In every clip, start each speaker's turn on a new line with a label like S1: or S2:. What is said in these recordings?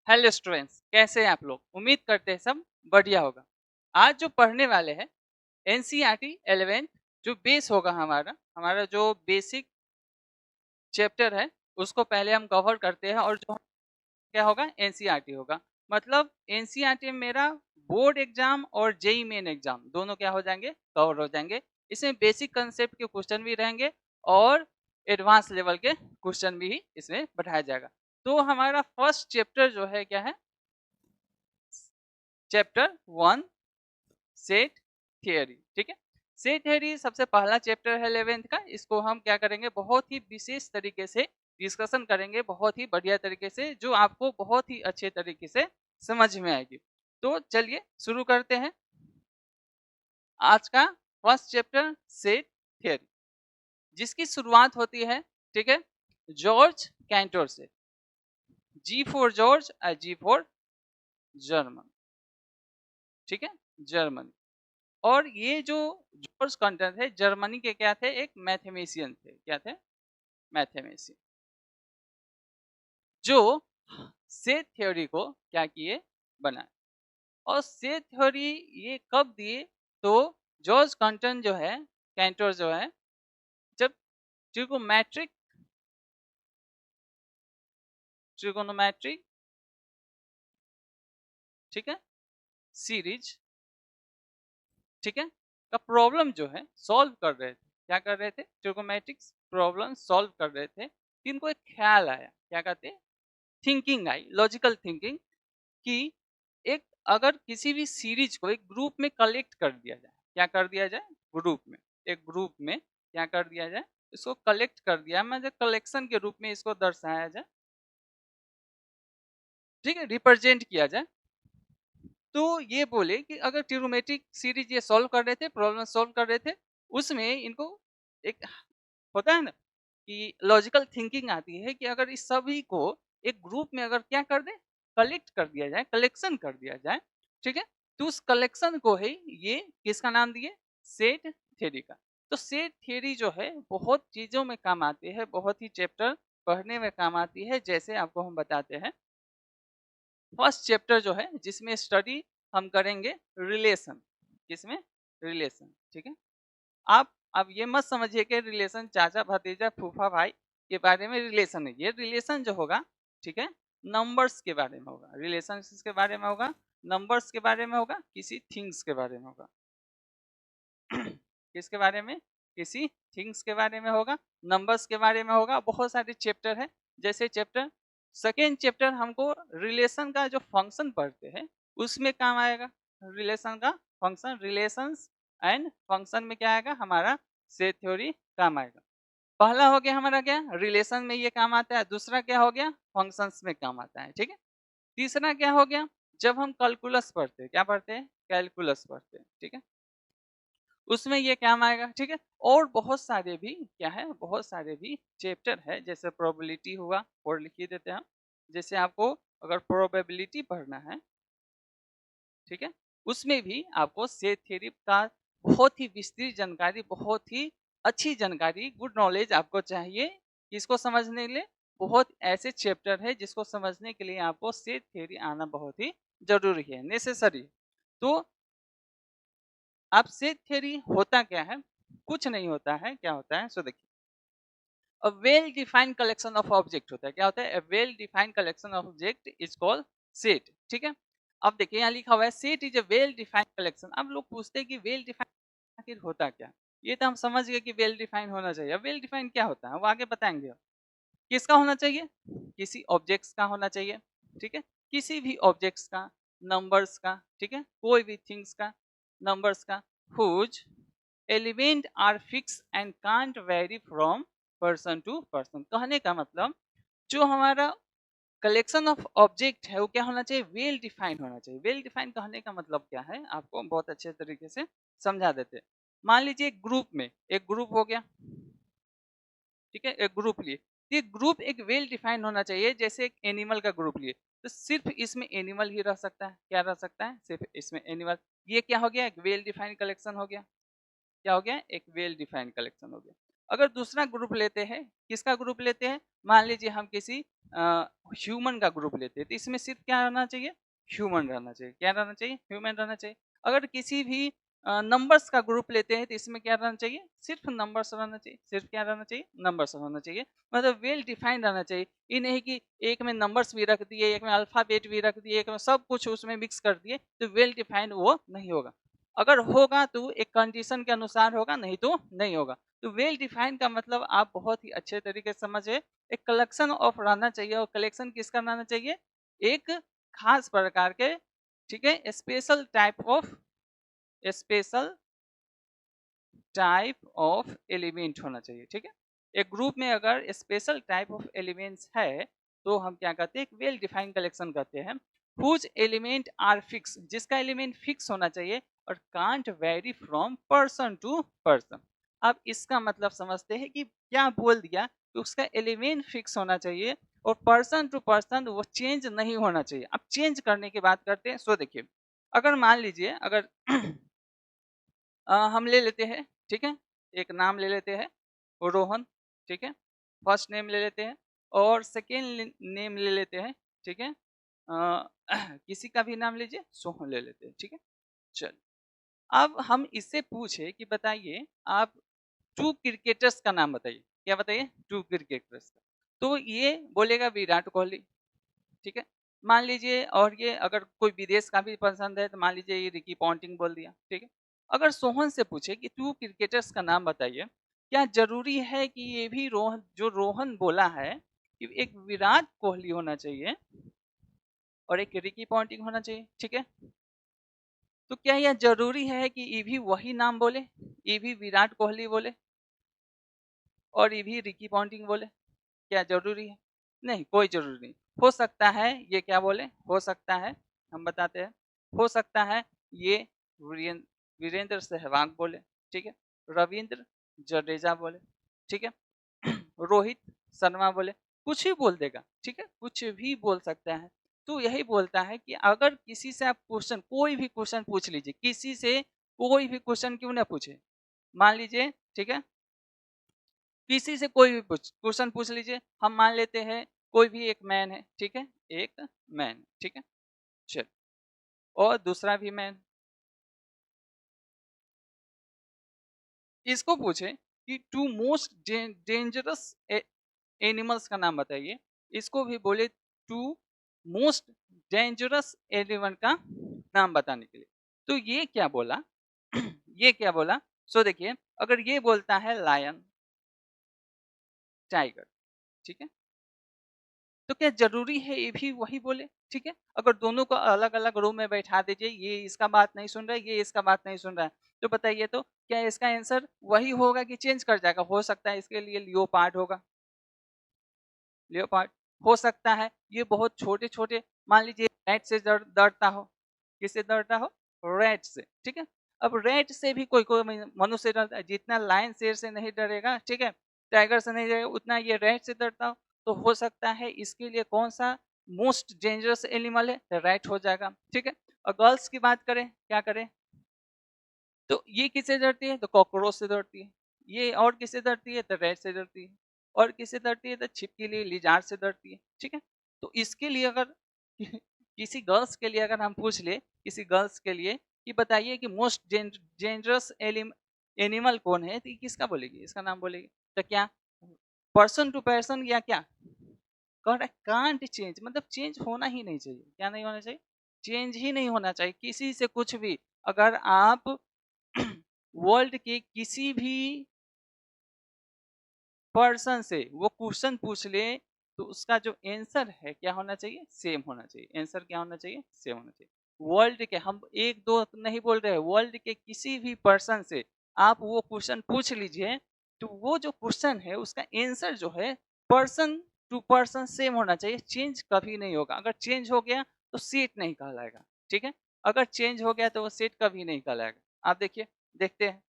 S1: Hello students, कैसे हैं आप लोग। उम्मीद करते हैं सब बढ़िया होगा। आज जो पढ़ने वाले हैं एनसीईआरटी 11th जो बेस होगा हमारा हमारा जो बेसिक चैप्टर है उसको पहले हम कवर करते हैं और जो क्या होगा एनसीईआरटी होगा। मतलब एनसीईआरटी में मेरा बोर्ड एग्जाम और जेई मेन एग्जाम दोनों क्या हो जाएंगे, कवर हो जाएंगे। इसमें बेसिक कंसेप्ट के क्वेश्चन भी रहेंगे और एडवांस लेवल के क्वेश्चन भी इसमें बढ़ाया जाएगा। तो हमारा फर्स्ट चैप्टर जो है क्या है, चैप्टर 1 सेट थियरी। ठीक है, सेट थियरी सबसे पहला चैप्टर है 11th का। इसको हम क्या करेंगे, बहुत ही विशेष तरीके से डिस्कशन करेंगे, बहुत ही बढ़िया तरीके से, जो आपको बहुत ही अच्छे तरीके से समझ में आएगी। तो चलिए शुरू करते हैं आज का फर्स्ट चैप्टर सेट थियरी, जिसकी शुरुआत होती है, ठीक है, जॉर्ज कैंटोर से। जी फॉर जॉर्ज और जी फॉर जर्मन। ठीक है, जर्मनी। और ये जो जॉर्ज कैंटोर थे जर्मनी के क्या थे, एक मैथमेटिशियन थे। क्या थे, मैथमेटिशियन, जो सेट थ्योरी को क्या किए, बनाए। और सेट थ्योरी ये कब दिए, तो जॉर्ज कैंटोर जो है, कैंटोर जो है, जब ट्रिगोनोमेट्रिक ट्रिगोनोमेट्रिक ठीक है सीरीज, ठीक है, का प्रॉब्लम जो है सॉल्व कर रहे थे। क्या कर रहे थे, ट्रिगोनोमेट्रिक प्रॉब्लम सॉल्व कर रहे थे। इनको एक ख्याल आया, क्या कहते हैं, थिंकिंग आई, लॉजिकल थिंकिंग, कि एक अगर किसी भी सीरीज को एक ग्रुप में कलेक्ट कर दिया जाए, क्या कर दिया जाए, ग्रुप में, एक ग्रुप में क्या कर दिया जाए, इसको कलेक्ट कर दिया, मतलब कलेक्शन के रूप में इसको दर्शाया जाए, ठीक है, रिप्रेजेंट किया जाए। तो ये बोले कि अगर ट्रिगोनोमेट्रिक सीरीज ये सॉल्व कर रहे थे, प्रॉब्लम सॉल्व कर रहे थे, उसमें इनको एक होता है ना कि लॉजिकल थिंकिंग आती है कि अगर इस सभी को एक ग्रुप में अगर क्या कर दे, कलेक्ट कर दिया जाए, कलेक्शन कर दिया जाए, ठीक है, तो उस कलेक्शन को ही ये किसका नाम दिए, सेट थ्योरी का। तो सेट थ्योरी जो है बहुत चीजों में काम आती है, बहुत ही चैप्टर पढ़ने में काम आती है। जैसे आपको हम बताते हैं, फर्स्ट चैप्टर जो है जिसमें स्टडी हम करेंगे रिलेशन, किसमें, रिलेशन। ठीक है, आप अब ये मत समझिए कि रिलेशन चाचा भतीजा फूफा भाई के बारे में रिलेशन है। ये रिलेशन जो होगा, ठीक है, नंबर्स के बारे में होगा, रिलेशन के बारे में होगा, नंबर्स के बारे में होगा, किसी थिंग्स के बारे में होगा। किसके बारे में, किसी थिंग्स के बारे में होगा, नंबर्स के बारे में होगा। बहुत सारे चैप्टर है। जैसे चैप्टर सेकेंड चैप्टर हमको रिलेशन का जो फंक्शन पढ़ते हैं उसमें काम आएगा। रिलेशन का फंक्शन, रिलेशंस एंड फंक्शन में क्या आएगा, हमारा सेट थ्योरी काम आएगा। पहला हो गया हमारा क्या, रिलेशन में ये काम आता है। दूसरा क्या हो गया, फंक्शंस में काम आता है। ठीक है, तीसरा क्या हो गया, जब हम कैलकुलस पढ़ते हैं, क्या पढ़ते हैं, कैलकुलस पढ़ते हैं, ठीक है, उसमें ये काम आएगा। ठीक है, और बहुत सारे भी क्या है, बहुत सारे भी चैप्टर है। जैसे प्रोबेबिलिटी हुआ, और लिख देते हैं हम। जैसे आपको अगर प्रोबेबिलिटी पढ़ना है, ठीक है, उसमें भी आपको सेट थ्योरी का बहुत ही विस्तृत जानकारी, बहुत ही अच्छी जानकारी, गुड नॉलेज आपको चाहिए। इसको समझने के लिए बहुत ऐसे चैप्टर है जिसको समझने के लिए आपको सेट थ्योरी आना बहुत ही जरूरी है, नेसेसरी। तो अब सेट थ्योरी होता क्या है, कुछ नहीं होता है। क्या होता है, सो देखिए, a well defined collection of object होता है। क्या होता है, a well defined collection of object is called set. ठीक है, अब देखिए यहाँ लिखा हुआ है set is a well defined collection. अब लोग पूछते हैं कि वेल डिफाइंड आखिर होता क्या। ये तो हम समझ गए कि वेल डिफाइंड होना चाहिए। अब वेल डिफाइंड क्या होता है वो आगे बताएंगे। किसका होना चाहिए, किसी ऑब्जेक्ट्स का होना चाहिए। ठीक है, किसी भी ऑब्जेक्ट्स का, नंबर्स का, ठीक है, कोई भी थिंग्स का, नंबर्स का, whose element are fix and can't vary from person to person. कहने का मतलब जो हमारा कलेक्शन ऑफ ऑब्जेक्ट है वो क्या होना चाहिए, वेल डिफाइंड होना चाहिए। वेल डिफाइंड कहने का मतलब क्या है, आपको बहुत अच्छे तरीके से समझा देते हैं। मान लीजिए ग्रुप में, एक ग्रुप हो गया, ठीक है, एक ग्रुप लिए, ये ग्रुप एक वेल डिफाइंड होना चाहिए। जैसे एक एनिमल का ग्रुप लिए, तो सिर्फ इसमें एनिमल ही रह सकता है। क्या रह सकता है, सिर्फ इसमें एनिमल। ये क्या हो गया, एक वेल डिफाइंड कलेक्शन हो गया। क्या हो गया, एक वेल डिफाइंड कलेक्शन हो गया। अगर दूसरा ग्रुप लेते हैं, किसका ग्रुप लेते हैं, मान लीजिए हम किसी ह्यूमन का ग्रुप लेते हैं, तो इसमें सिर्फ क्या रहना चाहिए, ह्यूमन रहना चाहिए। क्या रहना चाहिए, ह्यूमन रहना चाहिए। अगर किसी भी नंबर्स का ग्रुप लेते हैं तो इसमें क्या रहना चाहिए, सिर्फ नंबर्स रहना चाहिए। सिर्फ क्या रहना चाहिए, नंबर्स रहना चाहिए। मतलब वेल डिफाइंड रहना चाहिए। ये नहीं कि एक में नंबर्स भी रख दिए, एक में अल्फाबेट भी रख दिए, एक में सब कुछ उसमें मिक्स कर दिए, तो वेल डिफाइंड वो नहीं होगा। अगर होगा तो एक कंडीशन के अनुसार होगा, नहीं तो नहीं होगा। तो वेल डिफाइन का मतलब आप बहुत ही अच्छे तरीके से समझे, एक कलेक्शन ऑफ रहना चाहिए। और कलेक्शन किसका रहना चाहिए, एक खास प्रकार के, ठीक है, स्पेशल टाइप ऑफ एलिमेंट होना चाहिए। ठीक है, एक ग्रुप में अगर स्पेशल टाइप ऑफ एलिमेंट्स है तो हम क्या कहते हैं, एक वेल डिफाइंड कलेक्शन कहते हैं। हुज एलिमेंट आर फिक्स, जिसका एलिमेंट फिक्स होना चाहिए और can't vary from person to person. अब इसका मतलब समझते हैं कि क्या बोल दिया कि उसका एलिमेंट फिक्स होना चाहिए और पर्सन टू पर्सन वो चेंज नहीं होना चाहिए। अब चेंज करने की बात करते हैं। सो देखिए, अगर मान लीजिए, अगर हम ले लेते हैं, ठीक है, एक नाम ले लेते हैं रोहन, ठीक है, फर्स्ट नेम ले लेते हैं, और सेकेंड नेम ले लेते हैं, ठीक है, किसी का भी नाम लीजिए, सोहन ले लेते हैं, ठीक है। चल, अब हम इससे पूछे कि बताइए आप 2 क्रिकेटर्स का नाम बताइए। क्या बताइए, 2 क्रिकेटर्स का। तो ये बोलेगा विराट कोहली, ठीक है, मान लीजिए। और ये अगर कोई विदेश का भी पसंद है तो मान लीजिए ये रिकी पॉन्टिंग बोल दिया, ठीक है। अगर सोहन से पूछे कि 2 क्रिकेटर्स का नाम बताइए, क्या जरूरी है कि ये भी रोहन, जो रोहन बोला है कि एक विराट कोहली होना चाहिए और एक रिकी पॉन्टिंग होना चाहिए, ठीक है। तो क्या यह जरूरी है कि ये भी वही नाम बोले, ये भी विराट कोहली बोले और ये भी रिकी पॉन्टिंग बोले? क्या जरूरी है? नहीं, कोई जरूरी नहीं। हो सकता है ये क्या बोले, हो सकता है, हम बताते हैं, हो सकता है ये वीरेंद्र सहवाग बोले, ठीक है, रविंद्र जडेजा बोले, ठीक है, रोहित शर्मा बोले, कुछ भी बोल देगा, ठीक है, कुछ भी बोल सकता है। तो यही बोलता है कि अगर किसी से आप क्वेश्चन, कोई भी क्वेश्चन पूछ लीजिए, किसी से कोई भी क्वेश्चन क्यों ना पूछे, मान लीजिए, ठीक है, किसी से कोई भी क्वेश्चन पूछ लीजिए। हम मान लेते हैं कोई भी एक मैन है, ठीक है, एक मैन, ठीक है, चल, और दूसरा भी मैन, इसको पूछे कि 2 मोस्ट डेंजरस एनिमल्स का नाम बताइए, इसको भी बोले 2 मोस्ट डेंजरस एनिमल का नाम बताने के लिए। तो ये क्या बोला ये क्या बोला, सो देखिए, अगर ये बोलता है लायन, टाइगर, ठीक है, तो क्या जरूरी है ये भी वही बोले? ठीक है, अगर दोनों को अलग अलग रूम में बैठा दीजिए, ये इसका बात नहीं सुन रहा है, ये इसका बात नहीं सुन रहा है, तो बताइए तो क्या इसका आंसर वही होगा कि चेंज कर जाएगा? हो सकता है इसके लिए लियोपार्ड होगा, लियोपार्ड हो सकता है। ये बहुत छोटे छोटे, मान लीजिए रैट से डरता हो, किससे डरता हो, रैट से, ठीक है। अब रैट से भी कोई कोई मनुष्य डरता है, जितना लायन शेर से नहीं डरेगा, ठीक है, टाइगर से नहीं डरेगा, उतना ये रैट से डरता हो। तो हो सकता है इसके लिए कौन सा मोस्ट डेंजरस एनिमल है, तो रैट हो जाएगा, ठीक है। और गर्ल्स की बात करें, क्या करें, तो ये किससे डरती है, तो कॉकरोच से डरती है। ये और किससे डरती है, तो रैट से डरती है। और किससे डरती है, तो छिपकली लिजार्ड से डरती है, ठीक है। तो इसके लिए अगर किसी गर्ल्स के लिए अगर हम पूछ ले, किसी गर्ल्स के लिए कि बताइए कि मोस्ट डेंजरस एनिमल कौन है, तो किसका बोलेगी, इसका नाम बोलेगी। तो क्या पर्सन टू पर्सन या क्या, करेक्ट, कांट चेंज, मतलब चेंज होना ही नहीं चाहिए। क्या नहीं होना चाहिए, चेंज ही नहीं होना चाहिए किसी से कुछ भी। अगर आप वर्ल्ड के किसी भी पर्सन से वो क्वेश्चन पूछ ले, तो उसका जो आंसर है क्या होना चाहिए, सेम होना चाहिए। आंसर क्या होना चाहिए, सेम होना चाहिए। वर्ल्ड के, हम एक दो नहीं बोल रहे, वर्ल्ड के किसी भी पर्सन से आप वो क्वेश्चन पूछ लीजिए, तो वो जो क्वेश्चन है उसका आंसर जो है पर्सन टू पर्सन सेम होना चाहिए, चेंज कभी नहीं होगा। अगर चेंज हो गया तो सेट नहीं कहलाएगा, ठीक है। अगर चेंज हो गया तो वो सेट कभी नहीं कहलाएगा। आप देखिए, देखते हैं,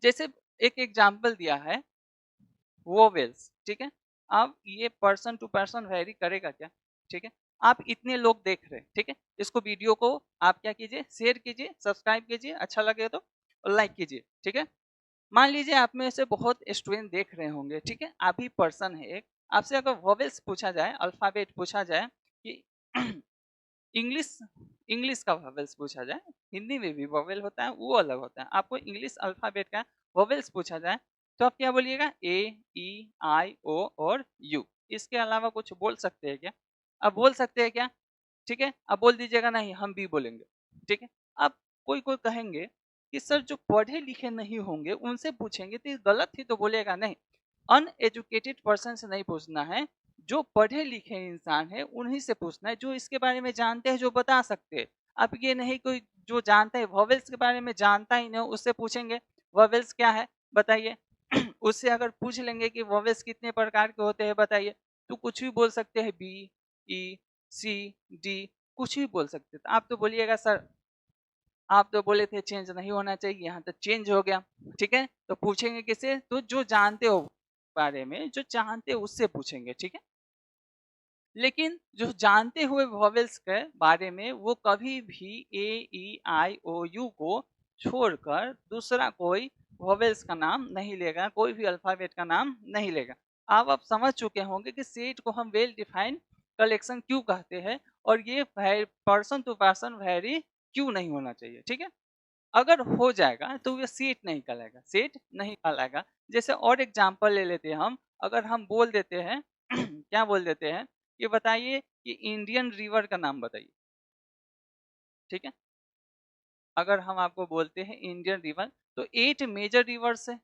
S1: जैसे एक एग्जाम्पल दिया है वोवेल्स, ठीक है। अब ये पर्सन टू पर्सन वेरी करेगा क्या, ठीक है। आप इतने लोग देख रहे हैं, ठीक है, इसको वीडियो को आप क्या कीजिए, शेयर कीजिए, सब्सक्राइब कीजिए, अच्छा लगे तो लाइक कीजिए, ठीक है। मान लीजिए आप में से बहुत स्टूडेंट देख रहे होंगे, ठीक है, आप ही पर्सन है एक, आपसे अगर वॉवेल्स पूछा जाए, अल्फाबेट पूछा जाए कि इंग्लिश इंग्लिश का वॉवेल्स पूछा जाए, हिंदी में भी वॉवेल होता है, वो अलग होता है, आपको इंग्लिश अल्फाबेट का वॉवेल्स पूछा जाए तो आप क्या बोलिएगा? ए, ई, आई, ओ और यू। इसके अलावा कुछ बोल सकते हैं क्या? आप बोल सकते हैं क्या? ठीक है, आप बोल दीजिएगा नहीं हम भी बोलेंगे, ठीक है। अब कोई कोई कहेंगे कि सर जो पढ़े लिखे नहीं होंगे उनसे पूछेंगे तो ये गलत ही, तो बोलेगा नहीं, अनएजुकेटेड पर्सन से नहीं पूछना है, जो पढ़े लिखे इंसान है उन्हीं से पूछना है, जो इसके बारे में जानते हैं, जो बता सकते हैं। अब ये नहीं कोई जो जानता है वॉवेल्स के बारे में जानता ही नहीं उससे पूछेंगे वॉवेल्स क्या है बताइए। उससे अगर पूछ लेंगे कि वॉवेल्स कितने प्रकार के होते हैं बताइए, तो कुछ भी बोल सकते हैं, बी, ई, सी, डी, कुछ भी बोल सकते। तो आप तो बोलिएगा सर आप तो बोले थे चेंज नहीं होना चाहिए, यहाँ तो चेंज हो गया, ठीक है। तो पूछेंगे किससे? तो जो जानते हो बारे में, जो जानते हो उससे पूछेंगे, ठीक है। लेकिन जो जानते हुए वॉवेल्स के बारे में वो कभी भी ए, ई, आई, ओ, यू को छोड़कर दूसरा कोई वॉवेल्स का नाम नहीं लेगा, कोई भी अल्फाबेट का नाम नहीं लेगा। आप समझ चुके होंगे कि सेट को हम वेल डिफाइंड कलेक्शन क्यों कहते हैं, और ये पर्सन टू पर्सन वेरी क्यों नहीं होना चाहिए, ठीक है। अगर हो जाएगा तो ये सेट नहीं कहलाएगा, सेट नहीं कहलाएगा। जैसे और एग्जांपल ले लेते हैं हम, अगर हम बोल देते हैं क्या बोल देते हैं, ये बताइए कि इंडियन रिवर का नाम बताइए, ठीक है। अगर हम आपको बोलते हैं इंडियन रिवर, तो 8 मेजर रिवर्स है,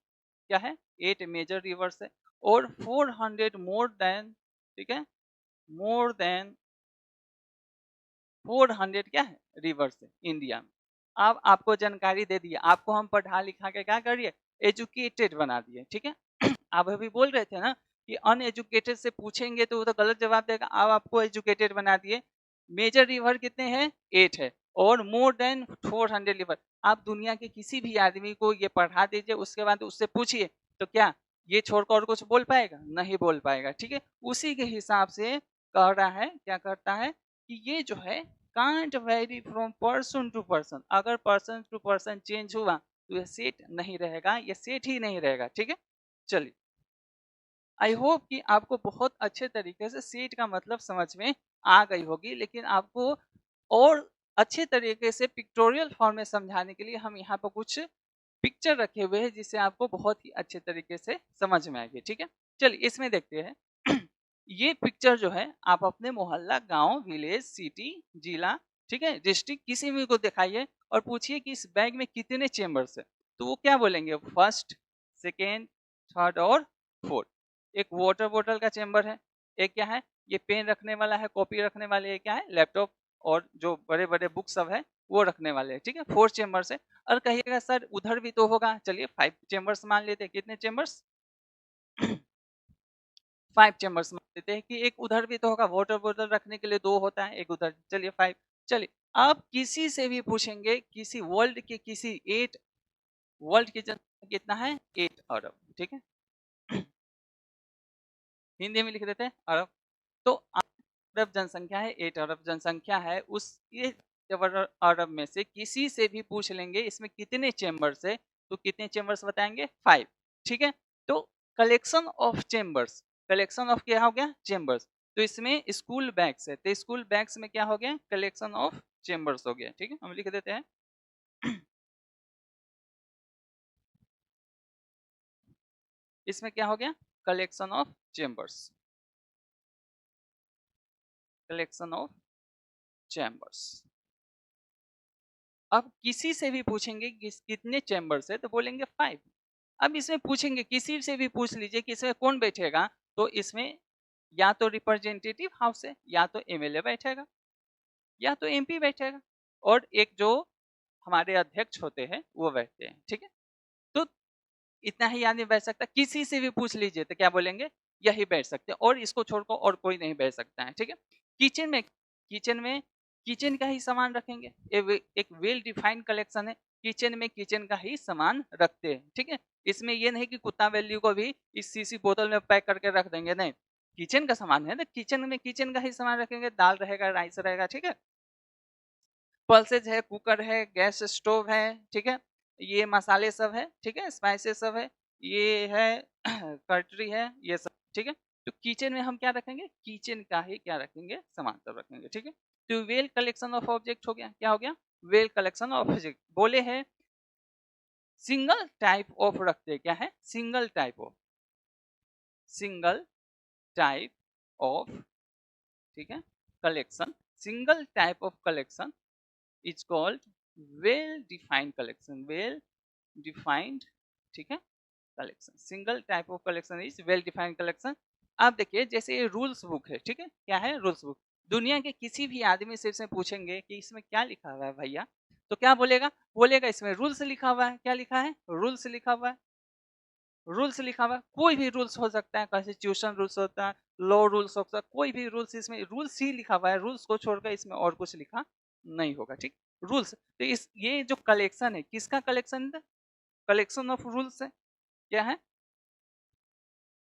S1: क्या है? 8 मेजर रिवर्स है, और 400 मोर देन, ठीक है, मोर देन 400 क्या है रिवर्स है इंडिया में। अब आपको जानकारी दे दिया, आपको हम पढ़ा लिखा के क्या करिए, एजुकेटेड बना दिए, ठीक है। आप अभी बोल रहे थे ना कि अनएजुकेटेड से पूछेंगे तो वो तो गलत जवाब देगा, अब आपको एजुकेटेड बना दिए। मेजर रिवर कितने हैं? 8 है, और मोर देन 400 रिवर। आप दुनिया के किसी भी आदमी को ये पढ़ा दीजिए, उसके बाद उससे पूछिए तो क्या ये छोड़कर और कुछ बोल पाएगा? नहीं बोल पाएगा, ठीक है। उसी के हिसाब से कह रहा है, क्या करता है कि ये जो है can't vary from person to person, अगर पर्सन टू पर्सन चेंज हुआ तो ये सेट नहीं रहेगा, ये सेट ही नहीं रहेगा, ठीक है। चलिए, आई होप कि आपको बहुत अच्छे तरीके से सेट का मतलब समझ में आ गई होगी, लेकिन आपको और अच्छे तरीके से पिक्टोरियल फॉर्म में समझाने के लिए हम यहाँ पर कुछ पिक्चर रखे हुए हैं जिससे आपको बहुत ही अच्छे तरीके से समझ में आएगी, ठीक है। चलिए इसमें देखते हैं। ये पिक्चर जो है आप अपने मोहल्ला, गांव, विलेज, सिटी, जिला, ठीक है, डिस्ट्रिक्ट, किसी भी को दिखाइए और पूछिए कि इस बैग में कितने चेम्बर्स है, तो वो क्या बोलेंगे? फर्स्ट, सेकेंड, थर्ड और फोर्थ। एक वाटर बोतल का चेम्बर है, एक क्या है, ये पेन रखने वाला है, कॉपी रखने वाले है, क्या है, लैपटॉप, और जो बड़े बड़े बुक सब है वो रखने वाले हैं, ठीक है। 4 चेम्बर्स है। और कहिएगा सर उधर भी तो होगा, चलिए 5 चेम्बर्स मान लेते हैं। कितने चेम्बर्स? 5 चेम्बर्स मान लेते हैं कि एक उधर भी तो होगा, वाटर बोतल रखने के लिए 2 होता है, एक उधर, चलिए 5। चलिए, आप किसी से भी पूछेंगे, किसी वर्ल्ड के किसी 8, वर्ल्ड की जनसंख्या कितना है? 8 अरब, ठीक है। हिंदी में लिख देते हैं अरब। तो अरब जनसंख्या है, 8 अरब जनसंख्या है, उस ये अरब में से किसी से भी पूछ लेंगे इसमें कितने चेम्बर्स है, तो कितने चेम्बर्स बताएंगे? 5, ठीक है। तो collection of chambers, collection of क्या हो गया? चेम्बर्स। तो इसमें स्कूल बैग्स है, तो स्कूल बैग्स में क्या हो गया? कलेक्शन ऑफ चेम्बर्स हो गया, ठीक है, हम लिख देते हैं। इसमें क्या हो गया? Collection of chambers, collection of chambers. अब किसी से भी पूछेंगे कितने चैम्बर्स है, तो बोलेंगे 5। अब इसमें पूछेंगे, किसी से भी पूछ लीजिए कि इसमें कौन बैठेगा, तो इसमें या तो रिप्रेजेंटेटिव हाउस है, या तो एमएलए बैठेगा, या तो एमपी बैठेगा, और एक जो हमारे अध्यक्ष होते हैं वो बैठते हैं, ठीक है। तो इतना ही आदमी बैठ सकता है, किसी से भी पूछ लीजिए तो क्या बोलेंगे? यही बैठ सकते हैं, और इसको छोड़कर और कोई नहीं बैठ सकता है, ठीक है। किचन में किचन का ही सामान रखेंगे, एक वेल डिफाइंड कलेक्शन है, किचन में किचन का ही सामान रखते हैं, ठीक है। इसमें ये नहीं कि कुत्ता वैल्यू को भी इस सीसी बोतल में पैक करके रख देंगे, नहीं, किचन का सामान है ना, किचन में किचन का ही सामान रखेंगे, दाल रहेगा, राइस रहेगा, ठीक है। पल्सेज है, कुकर है, गैस स्टोव है, ठीक है। ये मसाले सब है, ठीक है, स्पाइसेस सब है, ये है कटरी है, ये सब, ठीक है। तो किचन में हम क्या रखेंगे, किचन का ही क्या रखेंगे, सामान सब रखेंगे, ठीक है। तो वेल कलेक्शन ऑफ ऑब्जेक्ट हो गया, क्या हो गया, वेल कलेक्शन ऑफ ऑब्जेक्ट। बोले हैं सिंगल टाइप ऑफ रखते, क्या है, single type of, single type of, ठीक है, collection, single type of collection is called well defined collection, well defined, ठीक है, collection, single type of collection is well defined collection. आप देखिए जैसे ये रूल्स बुक है, ठीक है, क्या है, रूल्स बुक। दुनिया के किसी भी आदमी से इसमें पूछेंगे कि इसमें क्या लिखा हुआ है भैया, तो क्या बोलेगा, बोलेगा इसमें रूल्स लिखा हुआ है। क्या लिखा है, रूल्स लिखा हुआ है, रूल्स लिखा हुआ है। कोई भी रूल्स हो सकता है, कॉन्स्टिट्यूशन रूल्स होता है, लॉ रूल्स हो सकता है, कोई भी रूल्स, इसमें रूल्स ही लिखा हुआ है, रूल्स को छोड़कर इसमें और कुछ लिखा नहीं होगा, ठीक, रूल्स। तो इस ये जो कलेक्शन है, किसका कलेक्शन है, कलेक्शन ऑफ रूल्स है, क्या है,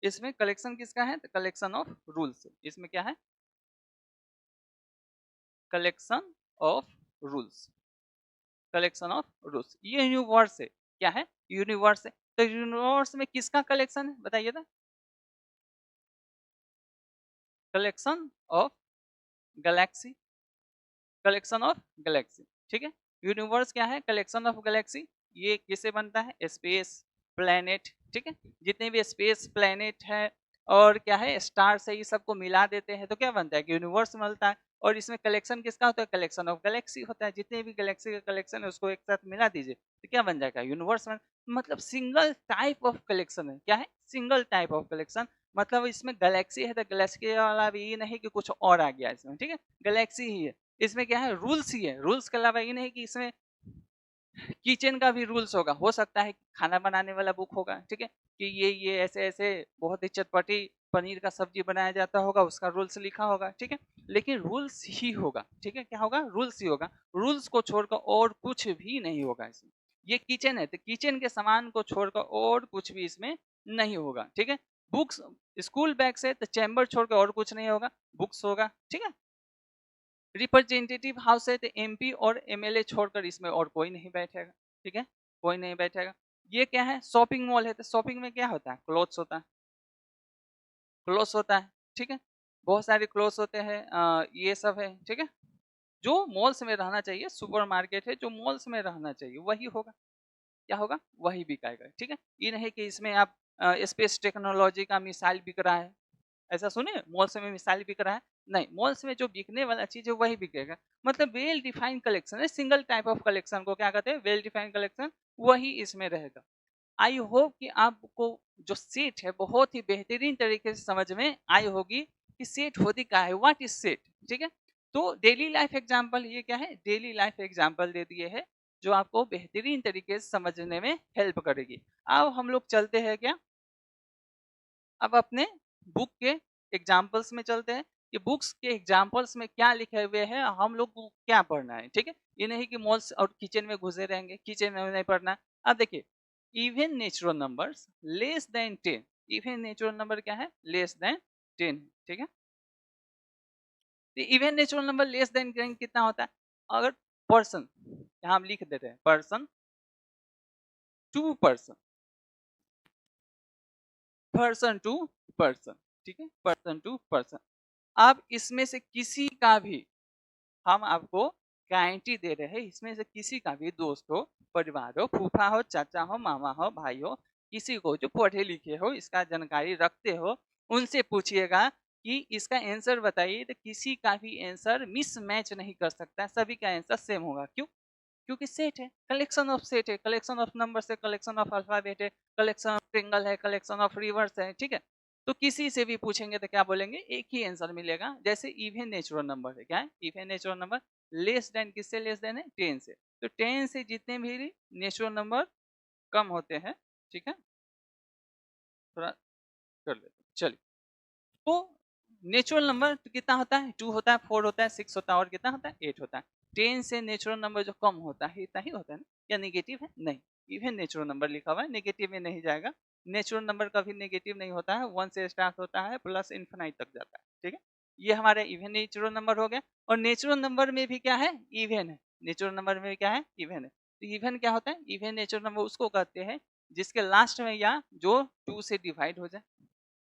S1: इसमें कलेक्शन किसका है, तो कलेक्शन ऑफ रूल्स, इसमें क्या है, collection of rules, collection of rules. ये यूनिवर्स है, क्या है, यूनिवर्स है। तो यूनिवर्स में किसका कलेक्शन है, बताइए तो, collection of Galaxy, collection of Galaxy, ठीक है। यूनिवर्स क्या है, कलेक्शन ऑफ गैलेक्सी। ये किससे बनता है, स्पेस, प्लेनेट, ठीक है, जितने भी स्पेस प्लेनेट है और क्या है स्टार से, ये सबको मिला देते हैं तो क्या बनता है कि यूनिवर्स मिलता है। और इसमें कलेक्शन किसका होता है, कलेक्शन ऑफ गैलेक्सी होता है, जितने भी गैलेक्सी का कलेक्शन है उसको एक साथ मिला दीजिए तो क्या बन जाएगा, यूनिवर्स में। मतलब सिंगल टाइप ऑफ कलेक्शन है, क्या है, सिंगल टाइप ऑफ कलेक्शन। मतलब इसमें गैलेक्सी है तो गैलेक्सी वाला भी ये नहीं कि कुछ और आ गया इसमें, ठीक है, गैलेक्सी ही है। इसमें क्या है, रूल्स ही है, रूल्स के अलावा ये नहीं कि इसमें किचन का भी रूल्स होगा, हो सकता है खाना बनाने वाला बुक होगा, ठीक है, कि ये ऐसे ऐसे बहुत ही चटपटी पनीर का सब्जी बनाया जाता होगा, उसका रूल्स लिखा होगा, ठीक है। लेकिन रूल्स ही होगा, ठीक है, क्या होगा, रूल्स ही होगा, रूल्स को छोड़कर और कुछ भी नहीं होगा इसमें। ये किचन है तो किचन के सामान को छोड़कर और कुछ भी इसमें नहीं होगा, ठीक है। बुक्स, स्कूल बैग से तो चैम्बर छोड़कर और कुछ नहीं होगा, बुक्स होगा, ठीक है। रिप्रेजेंटेटिव हाउस है तो एमपी और एमएलए छोड़कर इसमें और कोई नहीं बैठेगा, ठीक है, कोई नहीं बैठेगा। ये क्या है, शॉपिंग मॉल है तो शॉपिंग में क्या होता है, क्लोथ्स होता है, क्लोथ्स होता है, ठीक है, बहुत सारे क्लोथ्स होते हैं, ये सब है, ठीक है। जो मॉल्स में रहना चाहिए, सुपरमार्केट है जो मॉल्स में रहना चाहिए वही होगा, क्या होगा, वही बिकाएगा, ठीक है। ये नहीं कि इसमें आप स्पेस टेक्नोलॉजी का मिसाइल बिक रहा है, ऐसा सुने, मॉल्स में मिसाइल बिक रहा है, नहीं, मॉल्स में जो बिकने वाला चीज है वही बिकेगा। मतलब वेल डिफाइंड कलेक्शन है, सिंगल टाइप ऑफ कलेक्शन को क्या कहते हैं, वेल डिफाइंड कलेक्शन, वही इसमें रहेगा। आई होप कि आपको जो सेट है बहुत ही बेहतरीन तरीके से समझ में आई होगी कि सेट होती क्या है, व्हाट इज सेट, ठीक है। तो डेली लाइफ एग्जांपल, ये क्या है, डेली लाइफ एग्जांपल दे दिए है जो आपको बेहतरीन तरीके से समझने में हेल्प करेगी। अब हम लोग चलते हैं क्या, अब अपने बुक के एग्जाम्पल्स में चलते हैं कि बुक्स के एग्जाम्पल्स में क्या लिखे हुए हैं, हम लोग को क्या पढ़ना है, ठीक है। ये नहीं कि मॉल्स और किचन में घुसे रहेंगे, किचन में नहीं पढ़ना। अब देखिए, even natural numbers less than 10, even natural number क्या है, लेस देन 10, ठीक है। तो even natural number less than 10 कितना होता है, अगर पर्सन, यहाँ हम लिख देते हैं person to person, person to person, ठीक है, पर्सन टू पर्सन। अब इसमें से किसी का भी, हम आपको गारंटी दे रहे हैं, इसमें से किसी का भी दोस्त हो, परिवार हो, फूफा हो, चाचा हो, मामा हो, भाई हो, किसी को जो पढ़े लिखे हो, इसका जानकारी रखते हो, उनसे पूछिएगा कि इसका आंसर बताइए, तो किसी का भी आंसर मिस मैच नहीं कर सकता, सभी का आंसर सेम होगा। क्यों, क्योंकि सेट है, कलेक्शन ऑफ सेट है, कलेक्शन ऑफ नंबर है, कलेक्शन ऑफ अल्फाबेट है, कलेक्शन ऑफ ट्रिंगल है, कलेक्शन ऑफ रिवर्स है, ठीक है। तो किसी से भी पूछेंगे तो क्या बोलेंगे, एक ही आंसर मिलेगा। जैसे इवन नेचुरल नंबर है, क्या है, even natural number less than, किससे लेस देन है, 10 से। तो 10 से जितने भी नेचुरल नंबर कम होते हैं, ठीक है, थोड़ा कर लेते हैं, चलिए। तो नेचुरल नंबर कितना होता है, 2 होता है, 4 होता है, 6 होता है, और कितना होता है, 8 होता है। 10 से नेचुरल नंबर जो कम होता है इतना ही होता है ना, या नेगेटिव है, नहीं, इवन नेचुरल नंबर लिखा हुआ है, नेगेटिव में नहीं जाएगा। नेचुरल नंबर कभी नेगेटिव नहीं होता है, 1 से स्टार्ट होता है, प्लस इन्फिनाइट तक जाता है, ठीक है। ये हमारा इवन नेचुरल नंबर हो गया। और नेचुरल नंबर में भी क्या है, इवन है, नेचुरल नंबर में भी क्या है, इवन है। तो इवन क्या होता है, इवन नेचुरल नंबर उसको कहते हैं जिसके लास्ट में या जो 2 से डिवाइड हो जाए,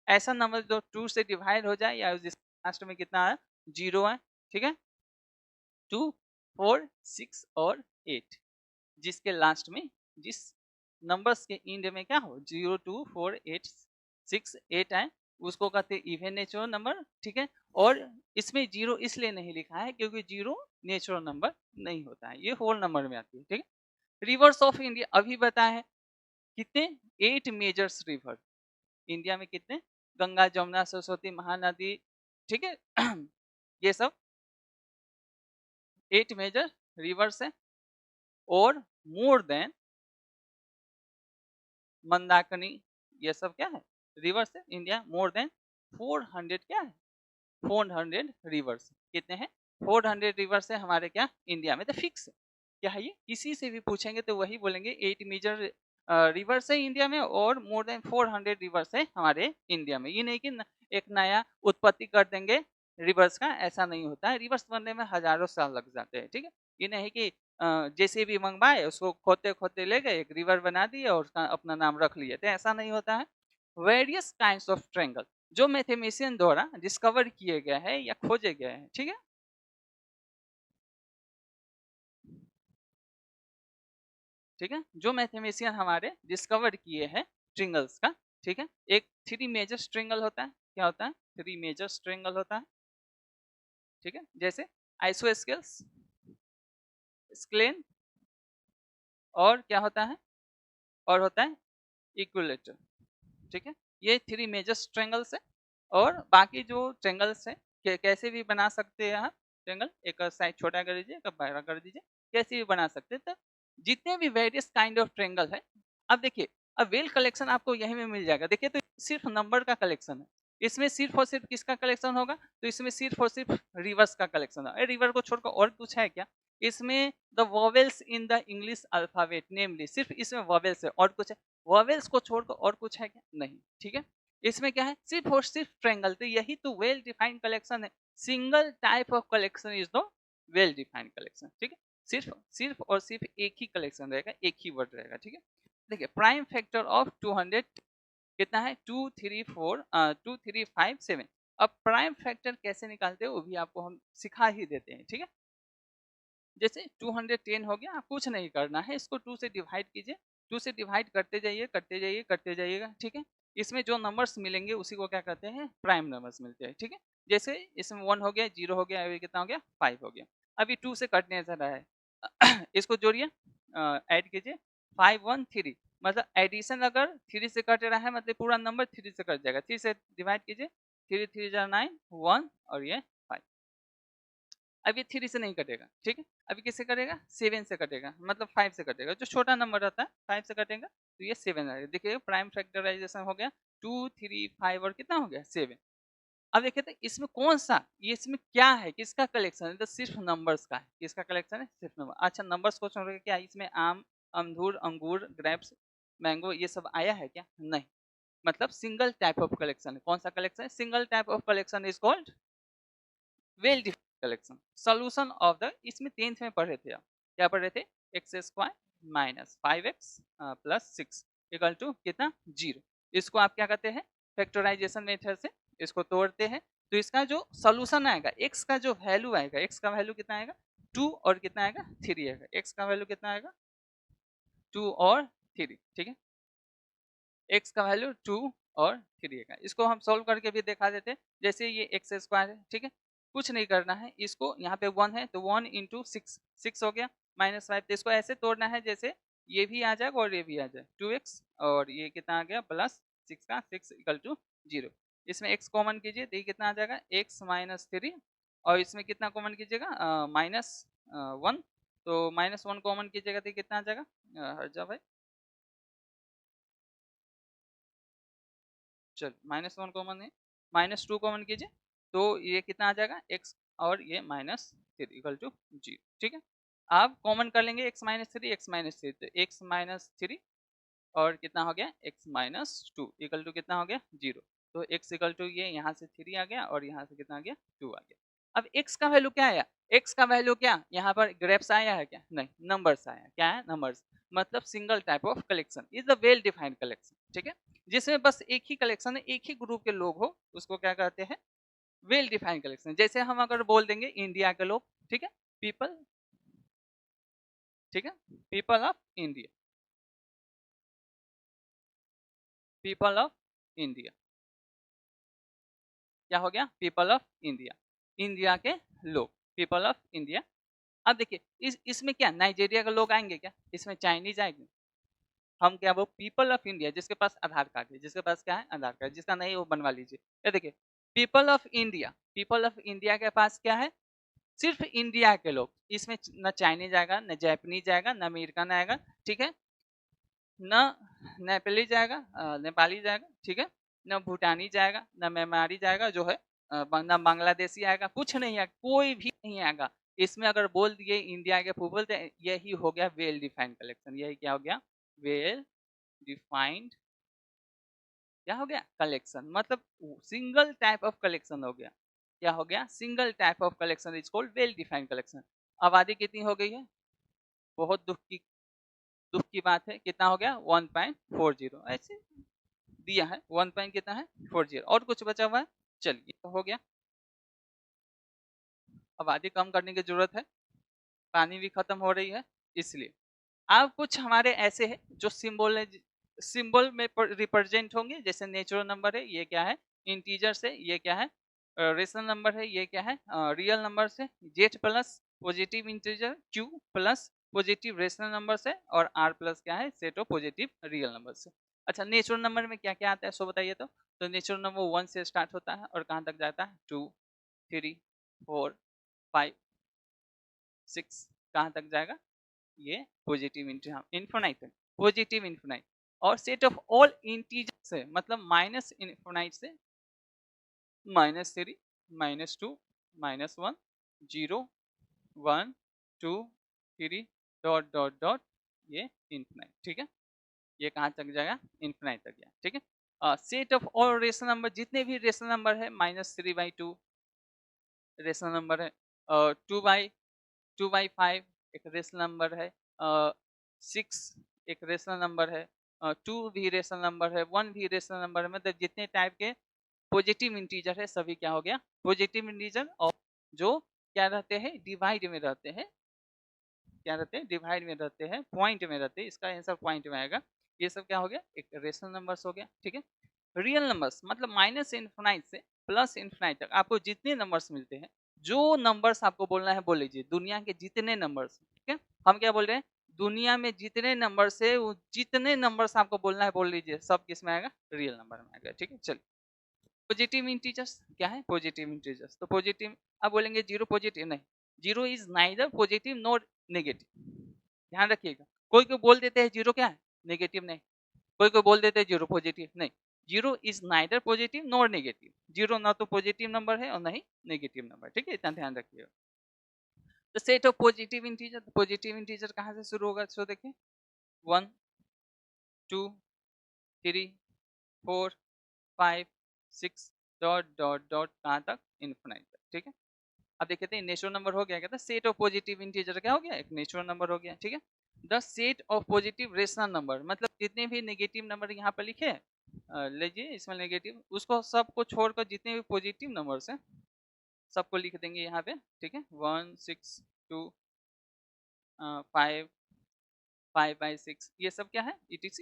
S1: ऐसा नंबर जो 2 से डिवाइड हो जाए या जिसके लास्ट में कितना है, 0 है, ठीक है, 2, 4, 6 और 8, जिसके लास्ट में जिस नंबर्स के एंड में क्या हो 0, 2, 4, 8, 6, 8 है, उसको कहते हैं इवन नेचुरल नंबर, ठीक है। और इसमें 0 इसलिए नहीं लिखा है क्योंकि 0 नेचुरल नंबर नहीं होता है, ये होल नंबर में आती है, ठीक है। रिवर्स ऑफ इंडिया अभी बताया है कितने, 8 मेजर्स रिवर इंडिया में, कितने, गंगा, जमुना, सरस्वती, महानदी, ठीक है ये सब 8 मेजर रिवर्स है, और मोर देन मंदाकिनी, ये सब क्या है, रिवर्स है। इंडिया मोर देन 400 क्या है, 400 रिवर्स, कितने हैं, 400 रिवर्स है हमारे क्या इंडिया में, तो फिक्स है क्या है, ये किसी से भी पूछेंगे तो वही बोलेंगे 8 मेजर रिवर्स है इंडिया में और मोर देन 400 रिवर्स है हमारे इंडिया में। ये नहीं कि एक नया उत्पत्ति कर देंगे रिवर्स का, ऐसा नहीं होता है, रिवर्स बनने में हजारों साल लग जाते हैं, ठीक है। ये नहीं कि जैसे भी मंगवाए उसको खोदते खोदते ले गए, एक रिवर बना दिए और उसका अपना नाम रख लिए, तो ऐसा नहीं होता है। वेरियस काइंड्स ऑफ ट्रायंगल जो मैथमेटिशियन द्वारा डिस्कवर किए गए हैं या खोजे गए हैं, ठीक है, ठीक है, जो मैथमेटिशियन हमारे डिस्कवर किए हैं ट्रिंगल्स का, ठीक है। एक 3 मेजर ट्रिंगल होता है, क्या होता है, 3 मेजर ट्रिंगल होता है, ठीक है, जैसे आइसोस्केल्स, स्क्लेन, और क्या होता है, और होता है इक्विलेटरल, ठीक है। ये 3 मेजर ट्रायंगल्स है, और बाकी जो ट्रायंगल्स है कैसे भी बना सकते हैं आप ट्रायंगल, एक साइड छोटा कर दीजिए, एक बड़ा कर दीजिए, कैसे भी बना सकते हैं। तो जितने भी वेरियस काइंड ऑफ ट्रायंगल है, अब देखिए, अब वेल कलेक्शन आपको यहीं में मिल जाएगा। देखिए, तो सिर्फ नंबर का कलेक्शन है, इसमें सिर्फ और सिर्फ किसका कलेक्शन होगा, तो इसमें सिर्फ और सिर्फ रिवर्स का कलेक्शन है। रिवर को छोड़कर और कुछ है क्या, इसमें the vowels in the English alphabet, namely सिर्फ इसमें वोवेल्स है, और कुछ है, वोवेल्स को छोड़कर और कुछ है क्या, नहीं, ठीक है। इसमें क्या है, सिर्फ और सिर्फ ट्रायंगल, तो यही तो वेल डिफाइंड कलेक्शन है। Single type of collection is the well defined collection, ठीक है। सिर्फ सिर्फ और सिर्फ एक ही कलेक्शन रहेगा, एक ही वर्ड रहेगा, ठीक है। देखिए, प्राइम फैक्टर ऑफ 200 कितना है, 2, 3, 4, 2, 3, 5, 7। अब प्राइम फैक्टर कैसे निकालते हैं वो भी आपको हम सिखा ही देते हैं, ठीक है। जैसे 210 हो गया, कुछ नहीं करना है, इसको 2 से डिवाइड कीजिए, 2 से डिवाइड करते जाइए करते जाइए करते जाइएगा, ठीक है। इसमें जो नंबर्स मिलेंगे उसी को क्या कहते हैं, प्राइम नंबर्स मिलते हैं, ठीक है। जैसे इसमें 1 हो गया, 0 हो गया, अभी कितना हो गया, 5 हो गया। अभी 2 से कटने जा रहा है इसको जोड़िए, ऐड कीजिए, 5, 1, 3, मतलब एडिशन अगर 3 से कट रहा है मतलब पूरा नंबर 3 से कट जाएगा। 3 से डिवाइड कीजिए, 3, 3 जा 9, 1 और ये 5। अब ये 3 से नहीं कटेगा, ठीक है। अभी किससे कटेगा, 7 से कटेगा, मतलब 5 से कटेगा, जो छोटा नंबर रहता है 5 से कटेगा तो ये 7 आएगा। देखिए, प्राइम फैक्टराइजेशन हो गया, 2, 3, 5 और कितना हो गया, 7। अब देखिए तो इसमें कौन सा, ये इसमें क्या है, किसका कलेक्शन है, तो सिर्फ नंबर्स का है। किसका कलेक्शन है, सिर्फ नंबर। अच्छा, नंबर्स को छोड़ के क्या इसमें आम, अमरूद, अंगूर, ग्रेप्स, मैंगो ये सब आया है क्या, नहीं। मतलब सिंगल टाइप ऑफ कलेक्शन है। कौन सा कलेक्शन है, single type of collection is called well defined collection. Solution of the, इसमें 10th में पढ़े थे आप, क्या पढ़े थे, x square minus 5x plus 6 equal to कितना, 0। इसको आप क्या कहते हैं, फैक्टराइजेशन मेथड से इसको तोड़ते हैं, तो इसका जो सोल्यूशन आएगा, x का जो वैल्यू आएगा, x का वैल्यू कितना आएगा, 2 और कितना आएगा, 3 आएगा। x का वैल्यू कितना आएगा, 2 और 3, ठीक है। x का वैल्यू 2 और 3 का, इसको हम सोल्व करके भी दिखा देते हैं। जैसे ये एक्स स्क्वायर है, ठीक है, कुछ नहीं करना है, इसको यहाँ पे 1 है तो 1 इंटू 6, 6 हो गया, माइनस 5, तो इसको ऐसे तोड़ना है जैसे ये भी आ जाएगा और ये भी आ जाए, 2x और ये कितना आ गया, प्लस 6 का 6 इक्वल टू 0। इसमें x कॉमन कीजिए तो ये कितना आ जाएगा, x माइनस 3, और इसमें कितना कॉमन कीजिएगा, माइनस 1, तो माइनस 1 कॉमन कीजिएगा तो कितना आ जाएगा, हट जा भाई, चल -1 कॉमन है, -2 कॉमन कीजिए तो ये कितना आ जाएगा, x और ये -3 इक्वल टू 0, ठीक है। आप कॉमन कर लेंगे x-3 तो x-3 और कितना हो गया, x-2 इक्वल टू कितना हो गया, 0। तो x इक्वल टू ये यहाँ से 3 आ गया और यहाँ से कितना आ गया, 2 आ गया। अब x का वैल्यू क्या आया, x का वैल्यू क्या, यहाँ पर ग्रेप्स आया है क्या, नहीं, नंबर्स आया, क्या है, नंबर्स, मतलब single type of collection is a well defined collection, ठीक है, जिसमें बस एक ही कलेक्शन है, एक ही ग्रुप के लोग हो, उसको क्या कहते हैं, वेल डिफाइंड कलेक्शन। जैसे हम अगर बोल देंगे इंडिया के लोग, ठीक है, पीपल, ठीक है, people of India, people of India, क्या हो गया, पीपल ऑफ इंडिया, इंडिया के लोग, पीपल ऑफ इंडिया। अब देखिए इसमें क्या नाइजीरिया के लोग आएंगे क्या, इसमें चाइनीज आएंगे, हम क्या, वो पीपल ऑफ इंडिया जिसके पास आधार कार्ड है, जिसके पास क्या है, आधार कार्ड, जिसका नहीं वो बनवा लीजिए। ये देखिए people of India, people of India के पास क्या है, सिर्फ इंडिया के लोग, इसमें न चाइनीज आएगा, न जापानीज आएगा, न अमेरिकन आएगा, ठीक है, न नेपाली जाएगा, नेपाली जाएगा, ठीक है, न भूटानी जाएगा, न म्यांमारी जाएगा जो है, न बांग्लादेशी आएगा, कुछ नहीं आएगा, कोई भी नहीं आएगा। इसमें अगर बोल दिए इंडिया के पीपल तो यही हो गया वेल डिफाइंड कलेक्शन, यही क्या हो गया, वेल डिफाइंड, क्या हो गया, कलेक्शन, मतलब सिंगल टाइप ऑफ कलेक्शन हो गया, क्या हो गया, single type of collection is called well defined collection. आबादी कितनी हो गई है, बहुत दुख की बात है, कितना हो गया 1.40, ऐसे दिया है 1 पॉइंट कितना है 40, और कुछ बचा हुआ है, चलिए तो हो गया। आबादी कम करने की जरूरत है, पानी भी खत्म हो रही है, इसलिए अब कुछ हमारे ऐसे है जो सिंबल में रिप्रेजेंट होंगे, जैसे नेचुरल नंबर है, ये क्या है, इंटीजर से, ये क्या है, रेशनल नंबर है, ये क्या है, रियल नंबर से, Z plus positive integer, Q plus positive rational number से, और आर प्लस क्या है, set of positive real number से। अच्छा नेचुरल नंबर में क्या क्या आता है सो बताइए तो नेचुरल नंबर 1 से स्टार्ट होता है और कहाँ तक जाता है, 2, 3, 4, 5, 6, कहाँ तक जाएगा, ये पॉजिटिव इन्फिनाइट है, पॉजिटिव इन्फिनाइट, और सेट ऑफ ऑल इंटीजर से, मतलब माइनस इन्फिनाइट से -3, -2, -1, 0, 1, 2, 3 डॉट डॉट डॉट, ये इन्फिनाइट, ठीक है, ये कहाँ तक जाएगा, इन्फिनाइट तक गया, ठीक है। Set of all rational number, जितने भी रेशनल नंबर है, -3/2 रेशनल नंबर है, 2/5 एक रेशनल नंबर है, 6 एक रेशनल नंबर है, 2 भी रेशनल नंबर है, 1 भी रेशनल नंबर है, मतलब जितने टाइप के पॉजिटिव इंटीजर है सभी क्या हो गया, पॉजिटिव इंटीजर, और जो क्या रहते हैं, डिवाइड में रहते हैं, क्या रहते हैं, डिवाइड में रहते हैं, पॉइंट में रहते हैं, इसका आंसर पॉइंट में आएगा, ये सब क्या हो गया, एक रेशनल नंबर्स हो गया, ठीक है। रियल नंबर्स मतलब माइनस इन्फिनाइट से प्लस इन्फिनाइट तक आपको जितने नंबर्स मिलते हैं, जो नंबर्स आपको बोलना है बोल लीजिए, दुनिया के जितने नंबर्स, ठीक है, हम क्या बोल रहे हैं, दुनिया में जितने नंबर्स है वो जितने नंबर्स आपको बोलना है बोल लीजिए, सब किस में आएगा, रियल नंबर में आएगा, ठीक है। चलिए पॉजिटिव इंटीजर्स क्या है, पॉजिटिव इंटीजर्स, तो पॉजिटिव, अब बोलेंगे जीरो पॉजिटिव, नहीं, zero is neither positive not negative, ध्यान रखिएगा, कोई को बोल देते हैं जीरो क्या है, नेगेटिव नहीं, कोई को बोल देते हैं जीरो पॉजिटिव, नहीं, zero is neither positive nor negative, zero ना तो पॉजिटिव नंबर है और ना ही नेगेटिव नंबर, ठीक है, इतना ध्यान रखिएगा। तो set of positive integer, positive integer कहाँ से शुरू होगा, सो देखिए 1, 2, 3, 4, 5, 6 डॉट डॉट डॉट कहाँ तक, इन्फिनाइट तक, ठीक है। अब देखते हैं नेचुरल नंबर हो गया, कहता है सेट ऑफ पॉजिटिव इंटीजर क्या हो गया, एक नेचुरल नंबर हो गया, ठीक है। The set of positive rational number, मतलब जितने भी नेगेटिव नंबर यहाँ पर लिखे लीजिए, इसमें नेगेटिव, उसको सबको छोड़कर जितने भी पॉजिटिव नंबर्स हैं सबको लिख देंगे यहाँ पे, ठीक है, 1, 6, 2, 5, 5/6, ये सब क्या है, ETC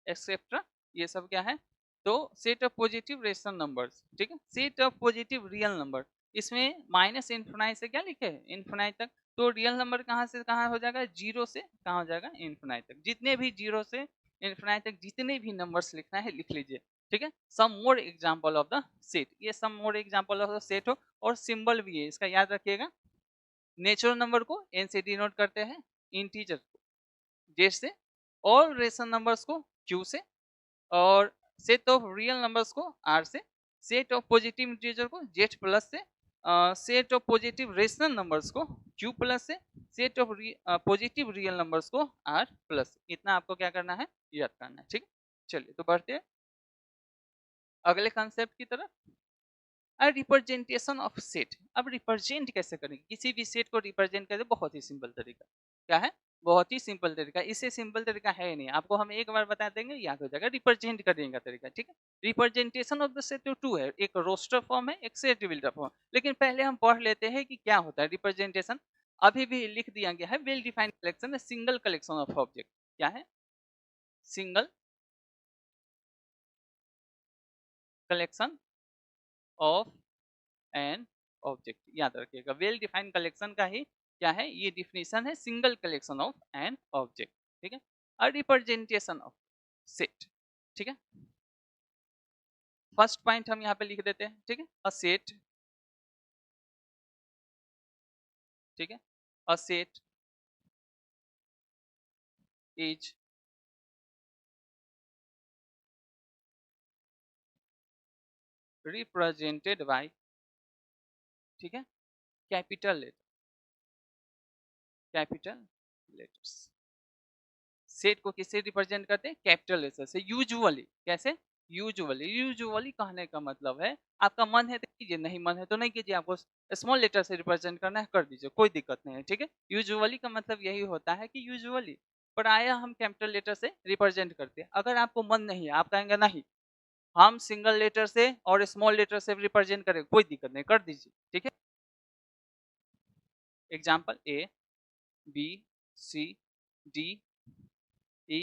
S1: एक्सेट्रा, ये सब क्या है, तो set of positive rational numbers, ठीक है, set of positive real number, इसमें माइनस इन्फिनाइट से क्या लिखे है, इन्फिनाइट तक, तो रियल नंबर कहाँ से कहाँ हो जाएगा, जीरो से कहाँ हो जाएगा, इन्फिनाइट तक, जितने भी जीरो से इन्फिनाइट तक जितने भी नंबर्स लिखना है लिख लीजिए, ठीक है। Some more example of the set, ये some more example of the set हो, और सिंबल भी है इसका, याद रखिएगा, नेचुरल नंबर को एन से डिनोट करते हैं, इंटीजर को जे से, ऑल रेशनल नंबर्स को क्यू से, और सेट ऑफ रियल नंबर्स को आर से, सेट ऑफ पॉजिटिव इंटीजर को जेड प्लस से, set of positive rational numbers को क्यू प्लस से, set of positive real numbers को आर प्लस, इतना आपको क्या करना है, याद करना है, ठीक है। चलिए तो बढ़ते हैं अगले कॉन्सेप्ट की तरफ। Representation of set. अब रिप्रेजेंट कैसे करेंगे, किसी भी सेट को रिप्रेजेंट करें, बहुत ही सिंपल तरीका क्या है, बहुत ही सिंपल तरीका, इससे सिंपल तरीका है ही नहीं, आपको हम एक बार बता देंगे याद हो जाएगा। रिप्रेजेंट करने का तरीका, ठीक है। रिप्रेजेंटेशन ऑफ द सेट तो टू है, एक रोस्टर फॉर्म है, एक सेट बिल्डर फॉर्म। लेकिन पहले हम पढ़ लेते हैं कि क्या होता है रिप्रेजेंटेशन। अभी भी लिख दिया गया है, वेल डिफाइंड कलेक्शन है सिंगल कलेक्शन ऑफ ऑब्जेक्ट। क्या है, single collection of an object. याद रखिएगा, वेल डिफाइंड कलेक्शन का ही क्या है, ये डिफिनेशन है, single collection of an object, ठीक है। अ रिप्रेजेंटेशन ऑफ सेट, ठीक है। फर्स्ट पॉइंट हम यहाँ पे लिख देते हैं, ठीक है। अ सेट, ठीक है, a set is represented by, ठीक है, capital letter, capital letters. Set को किससे रिप्रेजेंट करते हैं, कैपिटल लेटर से। यूजुअली कैसे, यूजुअली, यूजुअली कहने का मतलब है आपका मन है तो कीजिए, नहीं मन है तो नहीं कीजिए, आपको स्मॉल लेटर से रिप्रेजेंट करना है कर दीजिए, कोई दिक्कत नहीं है, ठीक है। यूजुअली का मतलब यही होता है कि यूजुअली प्रायः हम कैपिटल लेटर से रिप्रेजेंट करते हैं। अगर आपको मन नहीं है, आप कहेंगे नहीं हम सिंगल लेटर से और स्मॉल लेटर से रिप्रेजेंट करें, कोई दिक्कत नहीं, कर दीजिए, ठीक है। Example A B C D E